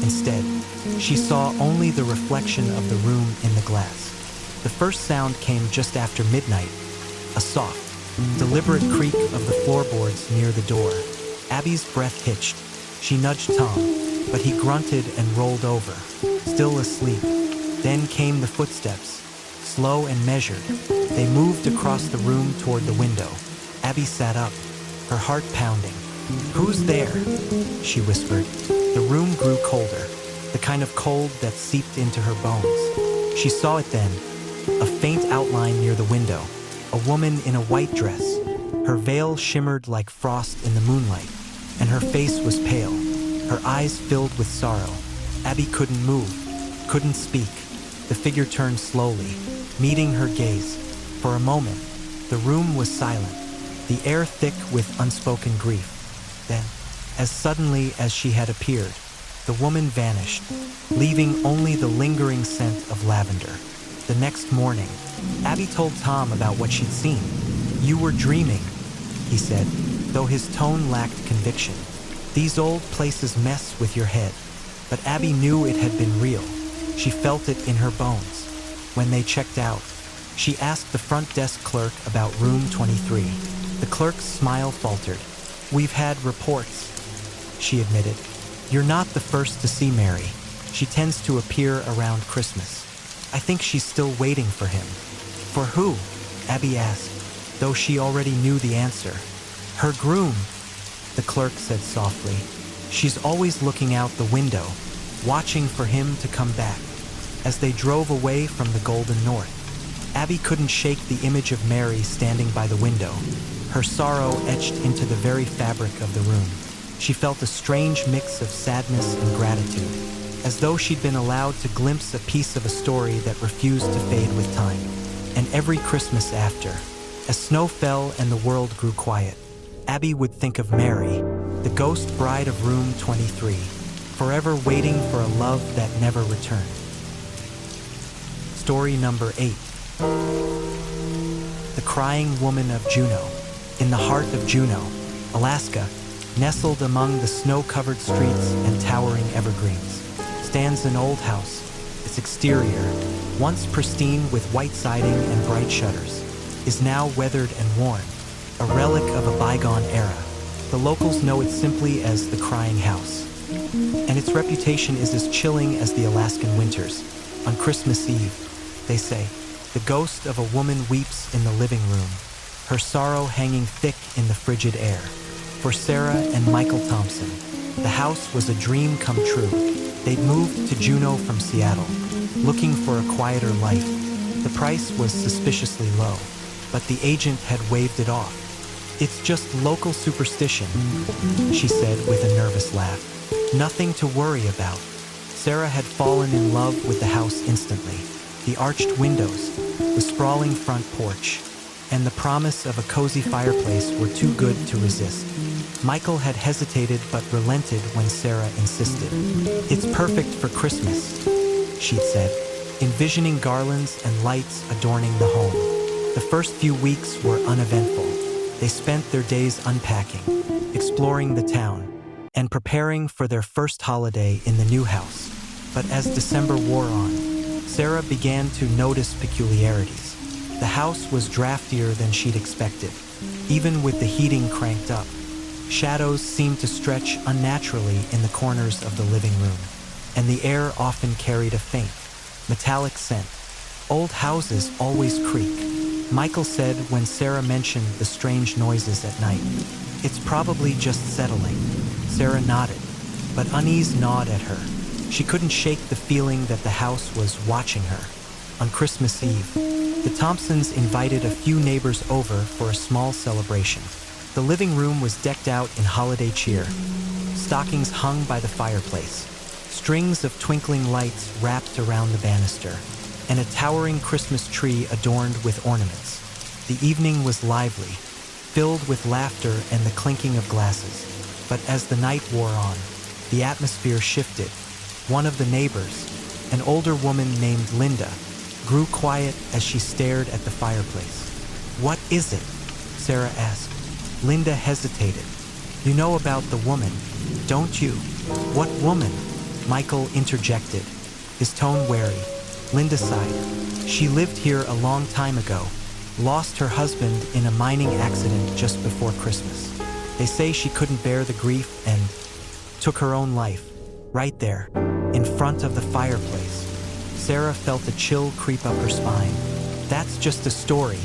Instead, she saw only the reflection of the room in the glass. The first sound came just after midnight, a soft, deliberate creak of the floorboards near the door. Abby's breath hitched. She nudged Tom, but he grunted and rolled over, still asleep. Then came the footsteps, slow and measured. They moved across the room toward the window. Abby sat up, her heart pounding. "Who's there?" she whispered. The room grew colder, the kind of cold that seeped into her bones. She saw it then, a faint outline near the window, a woman in a white dress. Her veil shimmered like frost in the moonlight, and her face was pale, her eyes filled with sorrow. Abby couldn't move, couldn't speak. The figure turned slowly, meeting her gaze. For a moment, the room was silent, the air thick with unspoken grief. Then, as suddenly as she had appeared, the woman vanished, leaving only the lingering scent of lavender. The next morning, Abby told Tom about what she'd seen. "You were dreaming," he said, though his tone lacked conviction. "These old places mess with your head." But Abby knew it had been real. She felt it in her bones. When they checked out, she asked the front desk clerk about room 23. The clerk's smile faltered. "We've had reports," she admitted. "You're not the first to see Mary. She tends to appear around Christmas. I think she's still waiting for him." "For who?" Abby asked, though she already knew the answer. "Her groom," the clerk said softly. "She's always looking out the window, watching for him to come back." As they drove away from the Golden North, Abby couldn't shake the image of Mary standing by the window, her sorrow etched into the very fabric of the room. She felt a strange mix of sadness and gratitude, as though she'd been allowed to glimpse a piece of a story that refused to fade with time. And every Christmas after, as snow fell and the world grew quiet, Abby would think of Mary, the ghost bride of room 23, forever waiting for a love that never returned. Story number 8. The Crying Woman of Juneau. In the heart of Juneau, Alaska, nestled among the snow-covered streets and towering evergreens, stands an old house. Its exterior, once pristine with white siding and bright shutters, is now weathered and worn, a relic of a bygone era. The locals know it simply as the Crying House, and its reputation is as chilling as the Alaskan winters. On Christmas Eve, they say, the ghost of a woman weeps in the living room, her sorrow hanging thick in the frigid air. For Sarah and Michael Thompson, the house was a dream come true. They'd moved to Juneau from Seattle, looking for a quieter life. The price was suspiciously low, but the agent had waved it off. "It's just local superstition," she said with a nervous laugh. "Nothing to worry about." Sarah had fallen in love with the house instantly. The arched windows, the sprawling front porch, and the promise of a cozy fireplace were too good to resist. Michael had hesitated but relented when Sarah insisted. "It's perfect for Christmas," she'd said, envisioning garlands and lights adorning the home. The first few weeks were uneventful. They spent their days unpacking, exploring the town, and preparing for their first holiday in the new house. But as December wore on, Sarah began to notice peculiarities. The house was draftier than she'd expected, even with the heating cranked up. Shadows seemed to stretch unnaturally in the corners of the living room, and the air often carried a faint, metallic scent. Old houses always creak, Michael said when Sarah mentioned the strange noises at night. "It's probably just settling." Sarah nodded, but unease gnawed at her. She couldn't shake the feeling that the house was watching her. On Christmas Eve, the Thompsons invited a few neighbors over for a small celebration. The living room was decked out in holiday cheer. Stockings hung by the fireplace, strings of twinkling lights wrapped around the banister, and a towering Christmas tree adorned with ornaments. The evening was lively, filled with laughter and the clinking of glasses. But as the night wore on, the atmosphere shifted. One of the neighbors, an older woman named Linda, grew quiet as she stared at the fireplace. "What is it?" Sarah asked. Linda hesitated. "You know about the woman, don't you?" "What woman?" Michael interjected, his tone wary. Linda sighed. "She lived here a long time ago, lost her husband in a mining accident just before Christmas. They say she couldn't bear the grief and took her own life, right there, in front of the fireplace." Sarah felt a chill creep up her spine. "That's just a story,"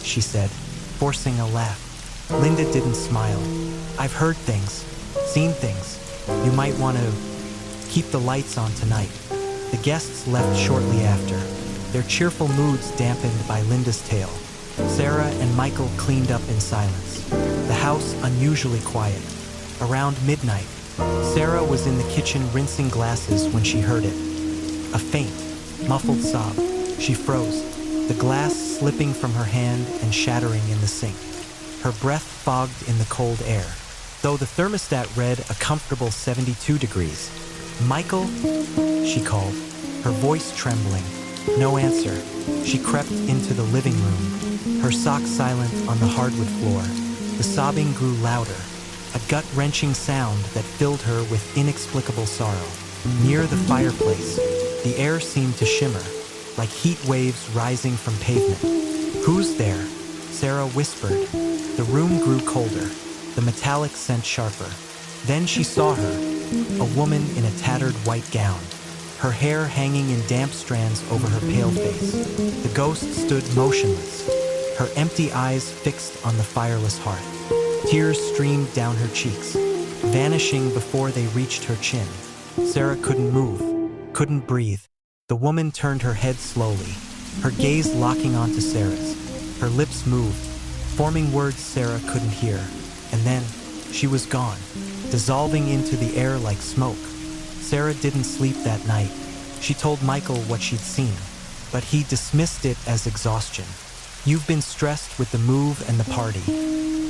she said, forcing a laugh. Linda didn't smile. "I've heard things, seen things. You might want to keep the lights on tonight." The guests left shortly after, their cheerful moods dampened by Linda's tale. Sarah and Michael cleaned up in silence, the house unusually quiet. Around midnight, Sarah was in the kitchen rinsing glasses when she heard it. A faint, muffled sob. She froze, the glass slipping from her hand and shattering in the sink. Her breath fogged in the cold air, though the thermostat read a comfortable 72 degrees. "Michael?" she called, her voice trembling. No answer. She crept into the living room, her socks silent on the hardwood floor. The sobbing grew louder, a gut-wrenching sound that filled her with inexplicable sorrow. Near the fireplace, the air seemed to shimmer, like heat waves rising from pavement. "Who's there?" Sarah whispered. The room grew colder, the metallic scent sharper. Then she saw her, a woman in a tattered white gown, her hair hanging in damp strands over her pale face. The ghost stood motionless, her empty eyes fixed on the fireless hearth. Tears streamed down her cheeks, vanishing before they reached her chin. Sarah couldn't move, couldn't breathe. The woman turned her head slowly, her gaze locking onto Sarah's. Her lips moved, forming words Sarah couldn't hear, and then she was gone, dissolving into the air like smoke. Sarah didn't sleep that night. She told Michael what she'd seen, but he dismissed it as exhaustion. "You've been stressed with the move and the party,"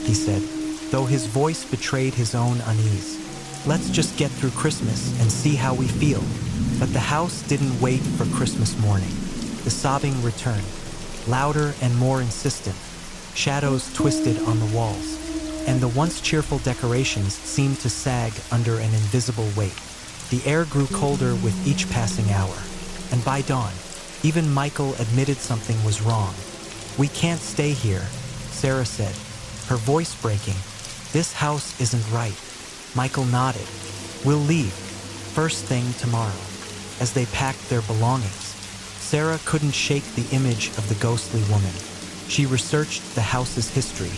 he said, though his voice betrayed his own unease. "Let's just get through Christmas and see how we feel." But the house didn't wait for Christmas morning. The sobbing returned, louder and more insistent. Shadows twisted on the walls, and the once cheerful decorations seemed to sag under an invisible weight. The air grew colder with each passing hour, and by dawn, even Michael admitted something was wrong. "We can't stay here," Sarah said, her voice breaking. "This house isn't right." Michael nodded. "We'll leave, first thing tomorrow." As they packed their belongings, Sarah couldn't shake the image of the ghostly woman. She researched the house's history,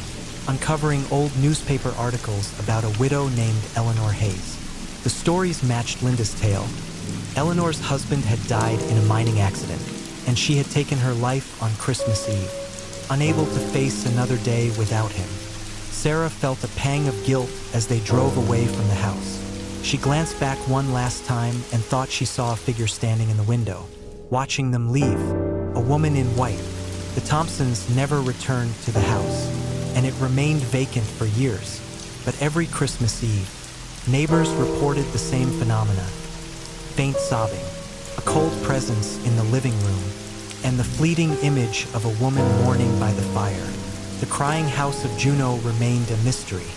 uncovering old newspaper articles about a widow named Eleanor Hayes. The stories matched Linda's tale. Eleanor's husband had died in a mining accident, and she had taken her life on Christmas Eve, unable to face another day without him. Sarah felt a pang of guilt as they drove away from the house. She glanced back one last time and thought she saw a figure standing in the window, watching them leave, a woman in white. The Thompsons never returned to the house, and it remained vacant for years. But every Christmas Eve, neighbors reported the same phenomena: faint sobbing, a cold presence in the living room, and the fleeting image of a woman mourning by the fire. The crying house of Juneau remained a mystery,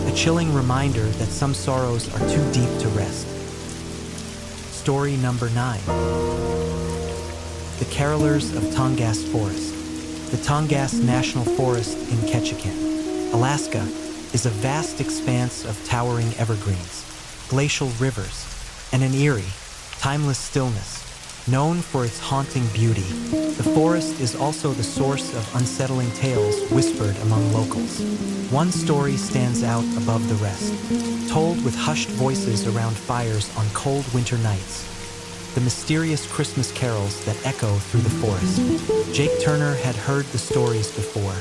a chilling reminder that some sorrows are too deep to rest. Story number 9. The Carolers of Tongass Forest. The Tongass National Forest in Ketchikan, Alaska, is a vast expanse of towering evergreens, glacial rivers, and an eerie, timeless stillness. Known for its haunting beauty, the forest is also the source of unsettling tales whispered among locals. One story stands out above the rest, told with hushed voices around fires on cold winter nights: the mysterious Christmas carols that echo through the forest. Jake Turner had heard the stories before.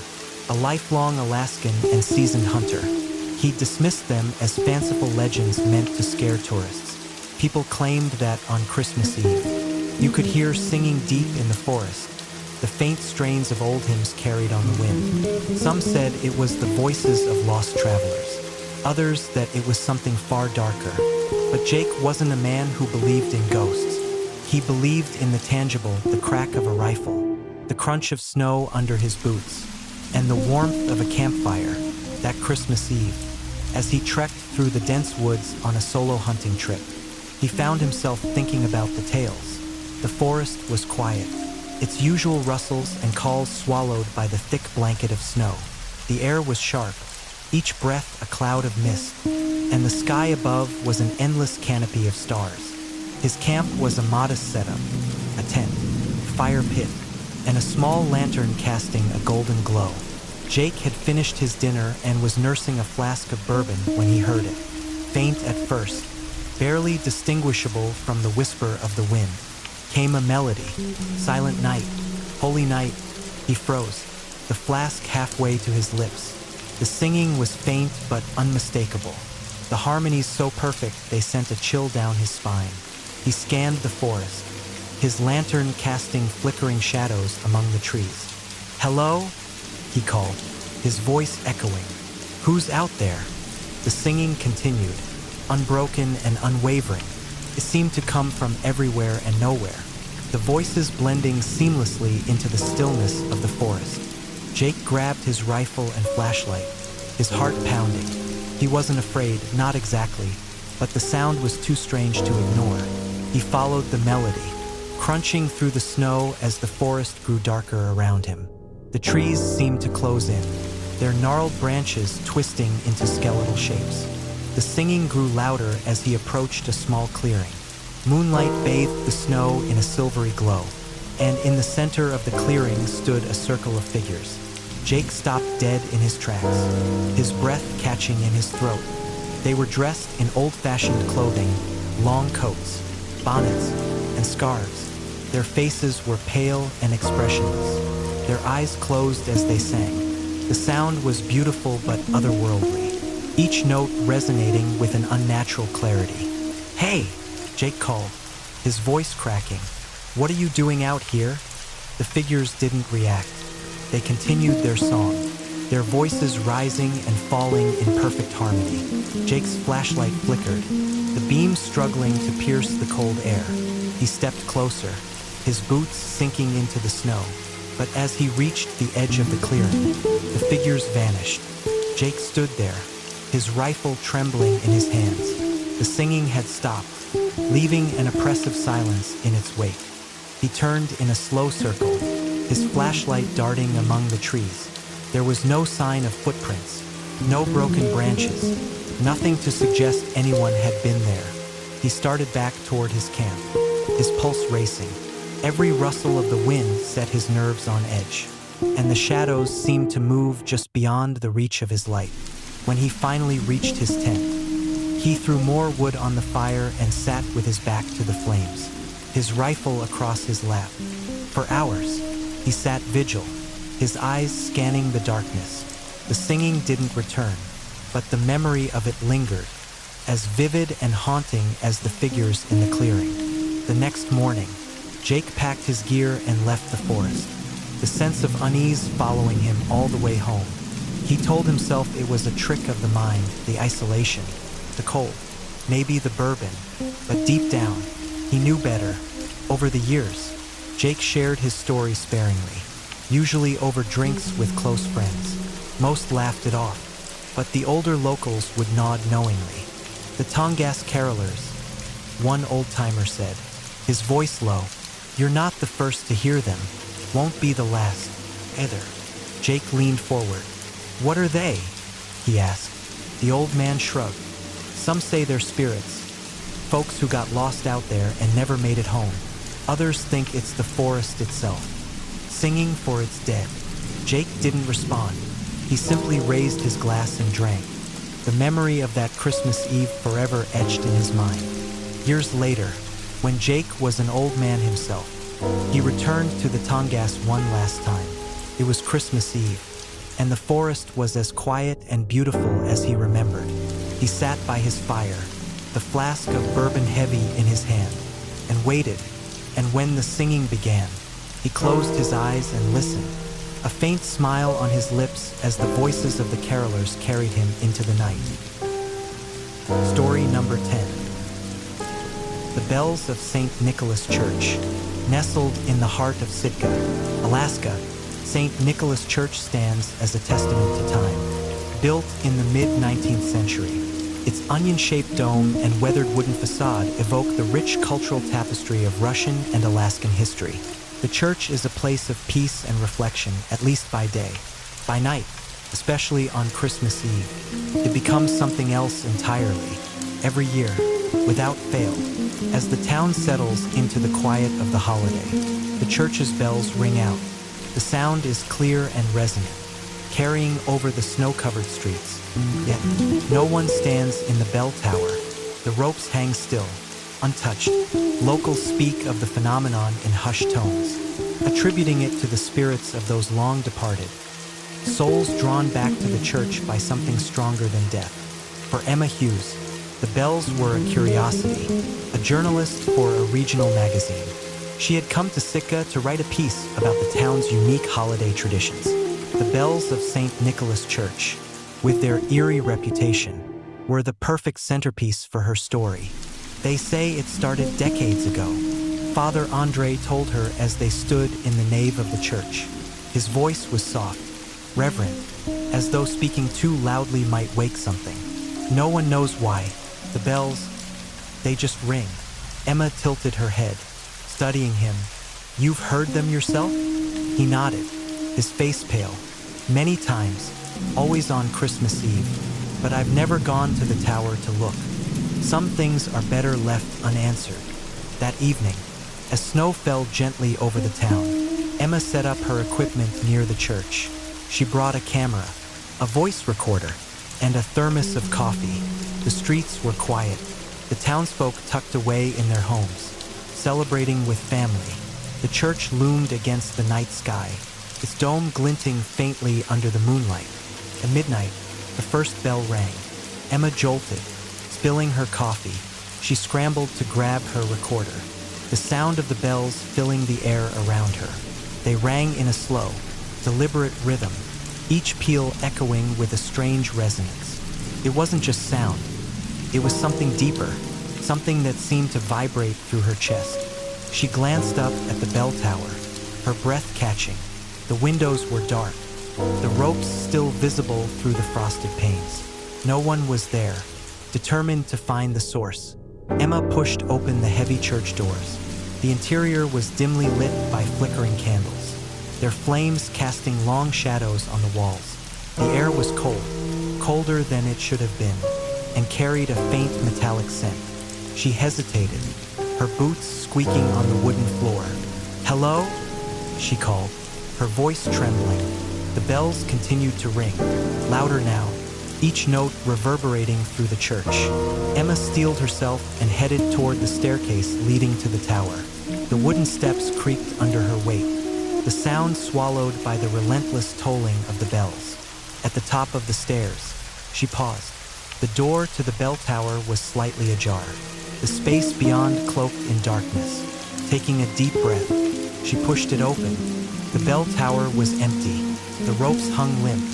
A lifelong Alaskan and seasoned hunter, he dismissed them as fanciful legends meant to scare tourists. People claimed that on Christmas Eve, you could hear singing deep in the forest, the faint strains of old hymns carried on the wind. Some said it was the voices of lost travelers, others that it was something far darker. But Jake wasn't a man who believed in ghosts. He believed in the tangible, the crack of a rifle, the crunch of snow under his boots, and the warmth of a campfire that Christmas Eve. As he trekked through the dense woods on a solo hunting trip, he found himself thinking about the tales. The forest was quiet, its usual rustles and calls swallowed by the thick blanket of snow. The air was sharp, each breath a cloud of mist, and the sky above was an endless canopy of stars. His camp was a modest setup: a tent, fire pit, and a small lantern casting a golden glow. Jake had finished his dinner and was nursing a flask of bourbon when he heard it. Faint at first, barely distinguishable from the whisper of the wind, came a melody: "Silent Night, Holy Night." He froze, the flask halfway to his lips. The singing was faint but unmistakable, the harmonies so perfect they sent a chill down his spine. He scanned the forest, his lantern casting flickering shadows among the trees. "Hello?" he called, his voice echoing. "Who's out there?" The singing continued, unbroken and unwavering. It seemed to come from everywhere and nowhere, the voices blending seamlessly into the stillness of the forest. Jake grabbed his rifle and flashlight, his heart pounding. He wasn't afraid, not exactly, but the sound was too strange to ignore. He followed the melody, crunching through the snow as the forest grew darker around him. The trees seemed to close in, their gnarled branches twisting into skeletal shapes. The singing grew louder as he approached a small clearing. Moonlight bathed the snow in a silvery glow, and in the center of the clearing stood a circle of figures. Jake stopped dead in his tracks, his breath catching in his throat. They were dressed in old-fashioned clothing, long coats, bonnets, and scarves. Their faces were pale and expressionless, their eyes closed as they sang. The sound was beautiful but otherworldly, each note resonating with an unnatural clarity. "Hey!" Jake called, his voice cracking. "What are you doing out here?" The figures didn't react. They continued their song, their voices rising and falling in perfect harmony. Jake's flashlight flickered, the beam struggling to pierce the cold air. He stepped closer, his boots sinking into the snow. But as he reached the edge of the clearing, the figures vanished. Jake stood there, his rifle trembling in his hands. The singing had stopped, leaving an oppressive silence in its wake. He turned in a slow circle, his flashlight darting among the trees. There was no sign of footprints, No broken branches, nothing to suggest anyone had been there. He started back toward his camp, his pulse racing. Every rustle of the wind set his nerves on edge, and the shadows seemed to move just beyond the reach of his light. When he finally reached his tent, he threw more wood on the fire and sat with his back to the flames, his rifle across his lap. For hours, he sat vigil, his eyes scanning the darkness. The singing didn't return, but the memory of it lingered, as vivid and haunting as the figures in the clearing. The next morning, Jake packed his gear and left the forest, the sense of unease following him all the way home. He told himself it was a trick of the mind, the isolation, the cold, maybe the bourbon, but deep down, he knew better. Over the years, Jake shared his story sparingly, usually over drinks with close friends. Most laughed it off, but the older locals would nod knowingly. The Tongass carolers, one old-timer said, his voice low, "You're not the first to hear them, won't be the last, either." Jake leaned forward. "What are they?" he asked. The old man shrugged. "Some say they're spirits, folks who got lost out there and never made it home. Others think it's the forest itself, singing for its dead." Jake didn't respond. He simply raised his glass and drank. The memory of that Christmas Eve forever etched in his mind. Years later, when Jake was an old man himself, he returned to the Tongass one last time. It was Christmas Eve, and the forest was as quiet and beautiful as he remembered. He sat by his fire, the flask of bourbon heavy in his hand, and waited, and when the singing began, he closed his eyes and listened, a faint smile on his lips as the voices of the carolers carried him into the night. Story number 10. The bells of St. Nicholas Church. Nestled in the heart of Sitka, Alaska, St. Nicholas Church stands as a testament to time. Built in the mid-19th century, its onion-shaped dome and weathered wooden facade evoke the rich cultural tapestry of Russian and Alaskan history. The church is a place of peace and reflection, at least by day. By night, especially on Christmas Eve, it becomes something else entirely. Every year, without fail, as the town settles into the quiet of the holiday, the church's bells ring out. The sound is clear and resonant, carrying over the snow-covered streets. Yet, no one stands in the bell tower. The ropes hang still, untouched. Locals speak of the phenomenon in hushed tones, attributing it to the spirits of those long departed, souls drawn back to the church by something stronger than death. For Emma Hughes, the bells were a curiosity, a journalist for a regional magazine. She had come to Sitka to write a piece about the town's unique holiday traditions. The bells of St. Nicholas Church, with their eerie reputation, were the perfect centerpiece for her story. They say it started decades ago. Father Andre told her as they stood in the nave of the church. His voice was soft, reverent, as though speaking too loudly might wake something. No one knows why. The bells, they just ring. Emma tilted her head, studying him. "You've heard them yourself?" He nodded, his face pale. "Many times, always on Christmas Eve, but I've never gone to the tower to look. Some things are better left unanswered." That evening, as snow fell gently over the town, Emma set up her equipment near the church. She brought a camera, a voice recorder, and a thermos of coffee. The streets were quiet, the townsfolk tucked away in their homes, celebrating with family. The church loomed against the night sky, its dome glinting faintly under the moonlight. At midnight, the first bell rang. Emma jolted, spilling her coffee. She scrambled to grab her recorder, the sound of the bells filling the air around her. They rang in a slow, deliberate rhythm, each peal echoing with a strange resonance. It wasn't just sound. It was something deeper, something that seemed to vibrate through her chest. She glanced up at the bell tower, her breath catching. The windows were dark, the ropes still visible through the frosted panes. No one was there, determined to find the source. Emma pushed open the heavy church doors. The interior was dimly lit by flickering candles, their flames casting long shadows on the walls. The air was cold, colder than it should have been, and carried a faint metallic scent. She hesitated, her boots squeaking on the wooden floor. "Hello?" she called, her voice trembling. The bells continued to ring, louder now, each note reverberating through the church. Emma steeled herself and headed toward the staircase leading to the tower. The wooden steps creaked under her weight, the sound swallowed by the relentless tolling of the bells. At the top of the stairs, she paused. The door to the bell tower was slightly ajar, the space beyond cloaked in darkness. Taking a deep breath, she pushed it open. The bell tower was empty. The ropes hung limp,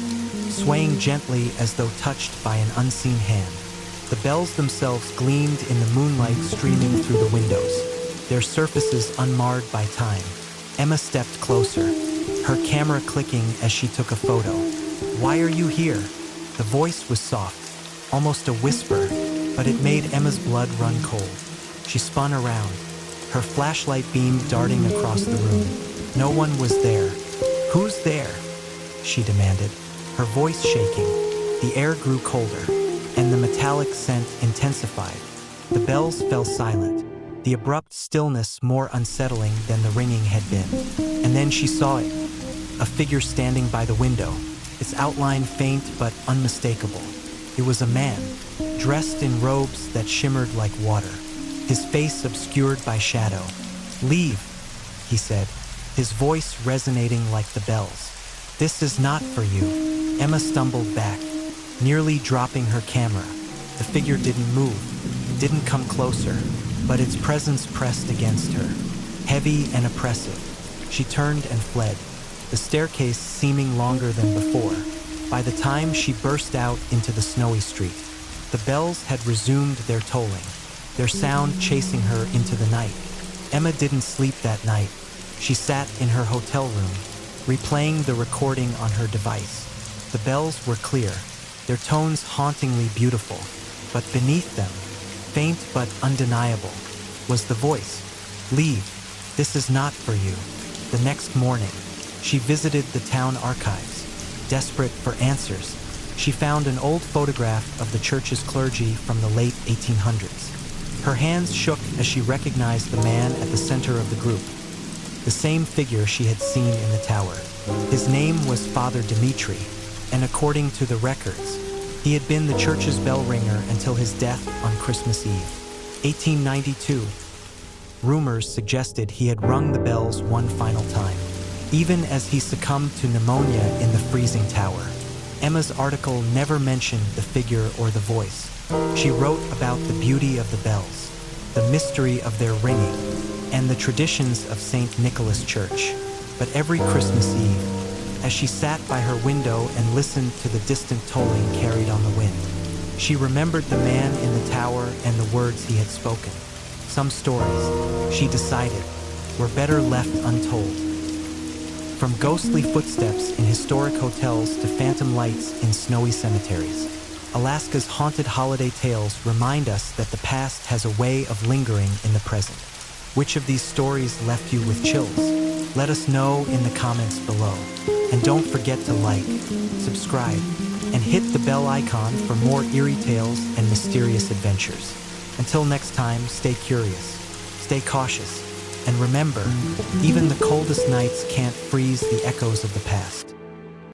swaying gently as though touched by an unseen hand. The bells themselves gleamed in the moonlight streaming through the windows, their surfaces unmarred by time. Emma stepped closer, her camera clicking as she took a photo. "Why are you here?" The voice was soft, almost a whisper, but it made Emma's blood run cold. She spun around, her flashlight beam darting across the room. No one was there. "Who's there?" she demanded, her voice shaking. The air grew colder, and the metallic scent intensified. The bells fell silent, the abrupt stillness more unsettling than the ringing had been. And then she saw it, a figure standing by the window, its outline faint but unmistakable. It was a man, dressed in robes that shimmered like water, his face obscured by shadow. "Leave," he said, his voice resonating like the bells. "This is not for you." Emma stumbled back, nearly dropping her camera. The figure didn't move, didn't come closer, but its presence pressed against her, heavy and oppressive. She turned and fled, the staircase seeming longer than before. By the time she burst out into the snowy street, the bells had resumed their tolling, their sound chasing her into the night. Emma didn't sleep that night. She sat in her hotel room, replaying the recording on her device. The bells were clear, their tones hauntingly beautiful, but beneath them, faint but undeniable, was the voice. "Leave. This is not for you." The next morning, she visited the town archives. Desperate for answers, she found an old photograph of the church's clergy from the late 1800s. Her hands shook as she recognized the man at the center of the group, the same figure she had seen in the tower. His name was Father Dimitri, and according to the records, he had been the church's bell ringer until his death on Christmas Eve, 1892. Rumors suggested he had rung the bells one final time, even as he succumbed to pneumonia in the freezing tower. Emma's article never mentioned the figure or the voice. She wrote about the beauty of the bells, the mystery of their ringing, and the traditions of St. Nicholas Church. But every Christmas Eve, as she sat by her window and listened to the distant tolling carried on the wind, she remembered the man in the tower and the words he had spoken. Some stories, she decided, were better left untold. From ghostly footsteps in historic hotels to phantom lights in snowy cemeteries, Alaska's haunted holiday tales remind us that the past has a way of lingering in the present. Which of these stories left you with chills? Let us know in the comments below. And don't forget to like, subscribe, and hit the bell icon for more eerie tales and mysterious adventures. Until next time, stay curious, stay cautious, and remember, even the coldest nights can't freeze the echoes of the past.